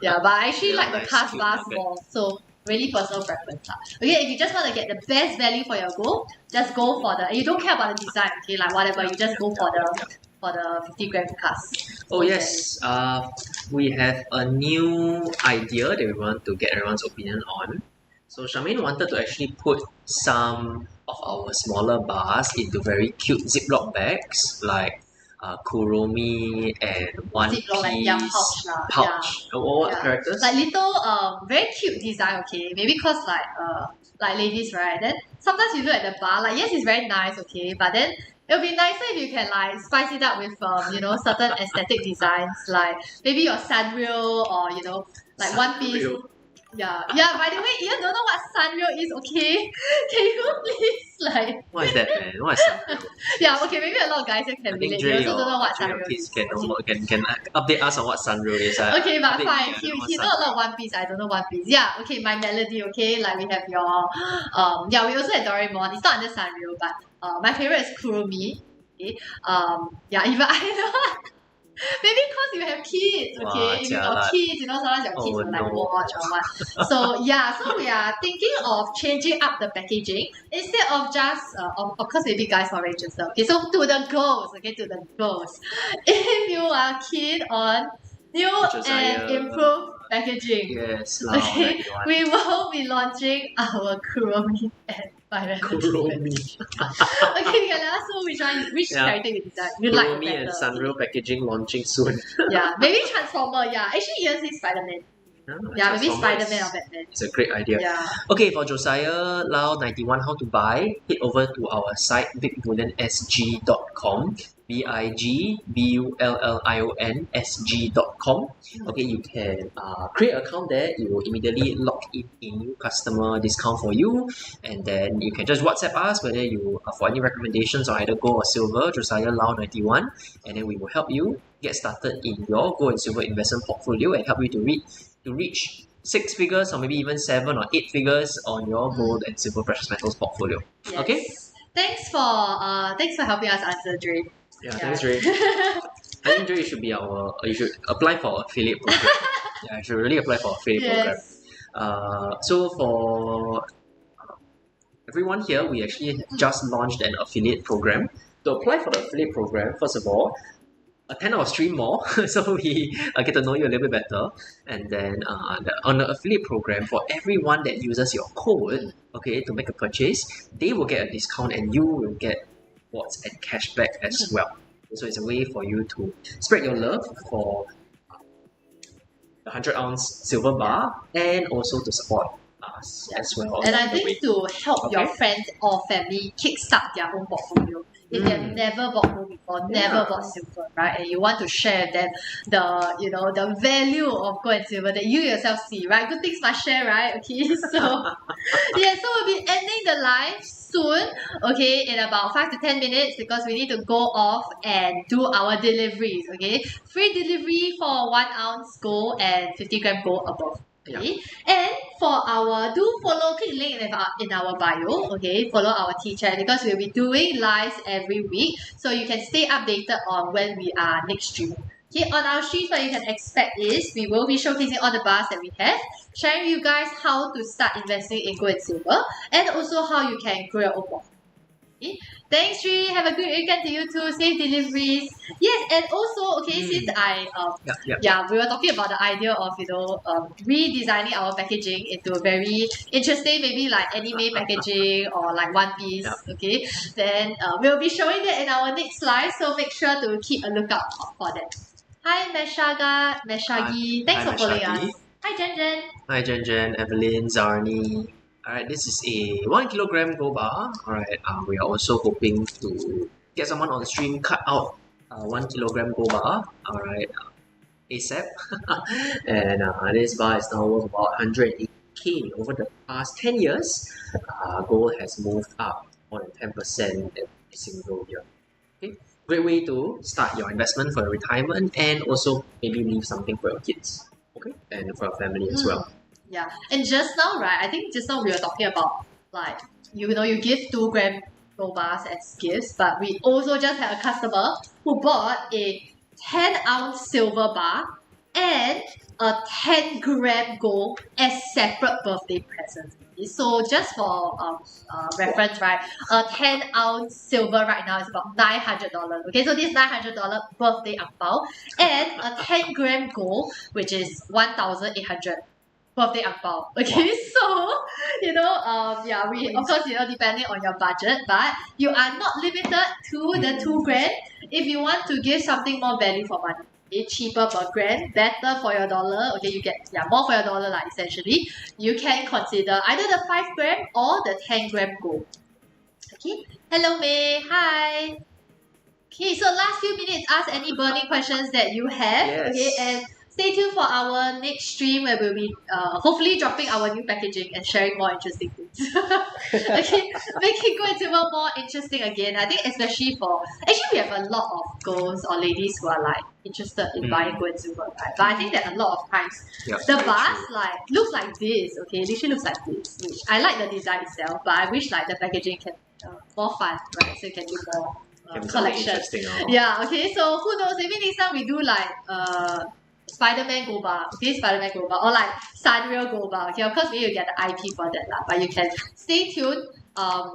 But I actually like the cast bars more, so really personal preference. If you just want to get the best value for your gold, just go for you don't care about the design, like whatever, you just go for the 50 gram cast. Oh yes, we have a new idea that we want to get everyone's opinion on. So Charmaine wanted to actually put some of our smaller bars into very cute Ziploc bags, like Kuromi and One Piece pouch. What characters? Like little very cute design, maybe cause like ladies, right? Then sometimes you look at the bar, like yes, it's very nice, but then it'll be nicer if you can like spice it up with certain aesthetic designs, like maybe your Sanrio or like One Piece. Yeah. By the way, Ian don't know what Sanrio is, okay? Can you please What is that, man? What is Sanrio? Maybe a lot of guys here can relate. You also don't know what Sanrio is. Can update us on what Sanrio is. Okay, but fine. He know a lot of One Piece. I don't know One Piece. Yeah. Okay, my melody. Okay, like we have your we also have Doraemon. It's not under Sanrio, but my favorite is Kuromi. Okay. Even I know. Maybe because you have kids, if you got kids, sometimes your kids will like watch or what. So so we are thinking of changing up the packaging instead of just, of course maybe guys are interested. So to the girls, to the girls. If you are keen on new and improved packaging, yes, we will be launching our Kuromi and Kuromi. Let us know which character you like better. Kuromi and Sanrio packaging launching soon. Maybe Transformer. Actually, Ian says Spider-Man. Maybe Spider-Man or Batman. It's a great idea. Okay, for Josiah Lau 91, how to buy? Head over to our site bigbullionSG.com. BIGBULLIONSG.com. You can create an account there. It will immediately lock in a new customer discount for you, and then you can just WhatsApp us whether you for any recommendations on either gold or silver, Josiah Lau 91, and then we will help you get started in your gold and silver investment portfolio and help you to reap to reach 6 figures or maybe even 7 or 8 figures on your gold and silver precious metals portfolio. Yes. Okay? Thanks for helping us answer, Dre. Yeah, thanks, Ray. I think Dre should be you should apply for affiliate program. Yeah, you should really apply for affiliate program. So for everyone here, we actually just launched an affiliate program. To apply for the affiliate program, first of all, attend our stream more so we get to know you a little bit better. And then on the affiliate program, for everyone that uses your code, okay, to make a purchase, they will get a discount and you will get rewards and cashback as well. So it's a way for you to spread your love for the 100-ounce silver bar and also to support us as well. And I think to help your friends or family kickstart their own portfolio. If they've never bought gold before, never bought silver, right? And you want to share them the value of gold and silver that you yourself see, right? Good things must share, right? Okay, so yeah, so we'll be ending the live soon, okay, in about 5 to 10 minutes because we need to go off and do our deliveries, okay? Free delivery for 1 ounce gold and 50 gram gold above. Okay, and for click the link in our bio, okay, follow our teacher because we'll be doing lives every week so you can stay updated on when we are next streaming. Okay, on our streams what you can expect is we will be showcasing all the bars that we have, sharing you guys how to start investing in gold and silver, and also how you can grow your own portfolio. Okay. Thanks, Sri. Have a good weekend to you too. Safe deliveries. Yes, and also, okay, since we were talking about the idea of redesigning our packaging into a very interesting, maybe like anime packaging or like One Piece. Okay, then we'll be showing that in our next live. So make sure to keep a lookout for that. Hi, Meshagi. Thanks for following us. Hi, Jen. Hi, Jen, Evelyn, Zarni. Alright, this is a 1 kilogram gold bar. Alright, we are also hoping to get someone on the stream cut out 1 kilogram gold bar. Alright, ASAP. And this bar is now worth about 180k. Over the past 10 years, gold has moved up more than 10% every single year. Okay, great way to start your investment for your retirement and also maybe leave something for your kids. Okay, and for your family as well. Yeah, and just now, right, I think just now we were talking about like, you give 2 gram gold bars as gifts, but we also just had a customer who bought a 10 ounce silver bar and a 10 gram gold as separate birthday presents. So just for reference, right, a 10 ounce silver right now is about $900. Okay, so this $900 birthday angbao and a 10 gram gold, which is 1,800. Birthday angbao. Okay, so we of course depending on your budget, but you are not limited to the 2 grand. If you want to give something more value for money, okay, cheaper per gram, better for your dollar. Okay, you get more for your dollar, like essentially. You can consider either the 5 gram or the 10 gram gold. Okay, hello May, hi. Okay, so last few minutes, ask any burning questions that you have. Yes. Okay, and stay tuned for our next stream where we'll be hopefully dropping our new packaging and sharing more interesting things. Okay, making gold and silver more interesting again. I think especially we have a lot of girls or ladies who are like interested in buying gold and silver, right? But I think that a lot of times the bars like looks like this. Okay, literally looks like this. Which I like the design itself, but I wish like the packaging can more fun, right? So you can do more collection. Yeah. Okay. So who knows? Maybe next time we do like Spider-Man gold bar, okay, Spider-Man gold bar, or like Sanrio gold bar, okay, of course we will get the IP for that lah, but you can stay tuned,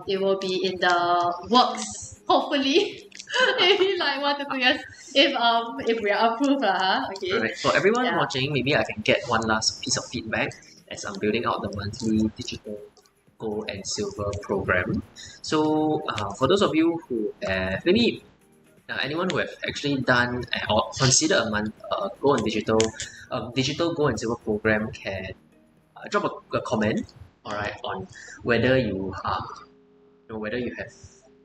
it will be in the works, hopefully, maybe like 1 to 2 years, if we are approved okay. Alright, for everyone watching, maybe I can get one last piece of feedback as I'm building out the monthly digital gold and silver program. So for those of you who maybe anyone who have actually done or consider a month gold and digital gold and silver program can drop a comment, alright, on whether you whether you have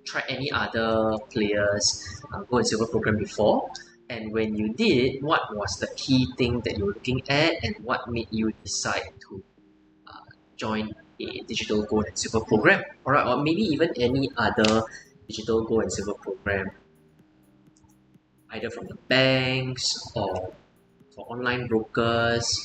tried any other players gold and silver program before, and when you did, what was the key thing that you were looking at and what made you decide to join a digital gold and silver program, alright, or maybe even any other digital gold and silver program, either from the banks or for online brokers,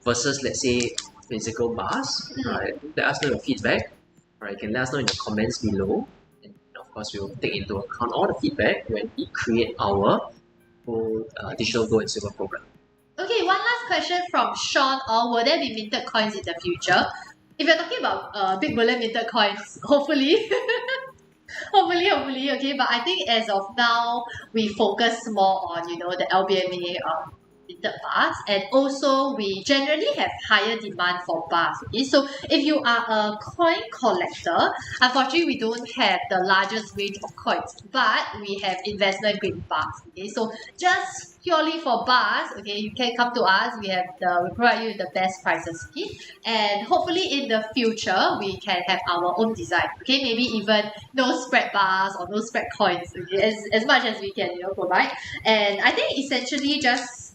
versus let's say physical bars, right? Let us know your feedback, right? You can let us know in the comments below, and of course we will take into account all the feedback when we create our whole digital gold and silver program. Okay, one last question from Sean. Will there be minted coins in the future? If you're talking about big bullion minted coins, hopefully. hopefully, okay. But I think as of now, we focus more on, the LBMA minted bars, and also we generally have higher demand for bars. Okay, so if you are a coin collector, unfortunately we don't have the largest range of coins, but we have investment grade bars. Okay, so just purely for bars, okay, you can come to us. We provide you with the best prices. Okay, and hopefully in the future we can have our own design. Okay, maybe even no spread bars or no spread coins. Okay, as much as we can, provide. And I think essentially just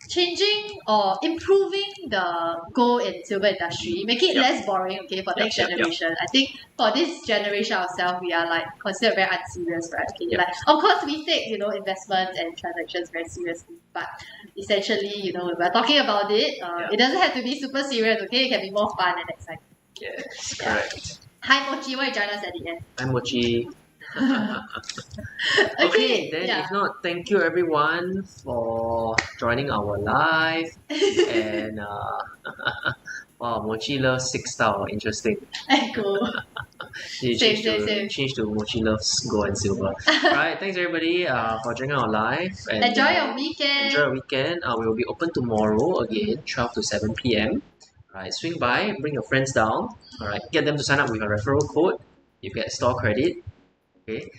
changing or improving the gold and silver industry, making it less boring, okay, for next generation. I think for this generation ourselves, we are like considered very unserious, right? Okay, like of course we take investments and transactions very seriously, but essentially when we're talking about it, it doesn't have to be super serious. Okay, it can be more fun and exciting. Yes, correct. Hi Mochi, why you join us at the end? Hi Mochi. Okay, then if not, thank you everyone for joining our live. And wow, Mochi loves 6 style. Interesting. Cool. Change to Mochi loves gold and silver. Alright, thanks everybody for joining our live. And, enjoy your weekend. Enjoy your weekend. We will be open tomorrow again, 12 to 7 p.m. Alright, swing by, bring your friends down. Alright, get them to sign up with a referral code. You get store credit. Okay,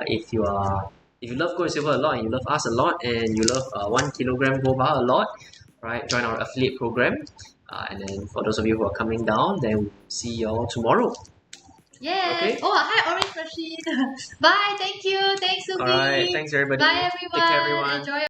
if you love gold and silver a lot and you love us a lot and you love 1 kilogram gold bar a lot, right, join our affiliate program. And then for those of you who are coming down, then we'll see you all tomorrow. Yeah. Okay. Oh, hi Orange Machine. Bye. Thank you. Thanks, Suki. Alright, thanks everybody. Bye everyone. Take care everyone. Enjoy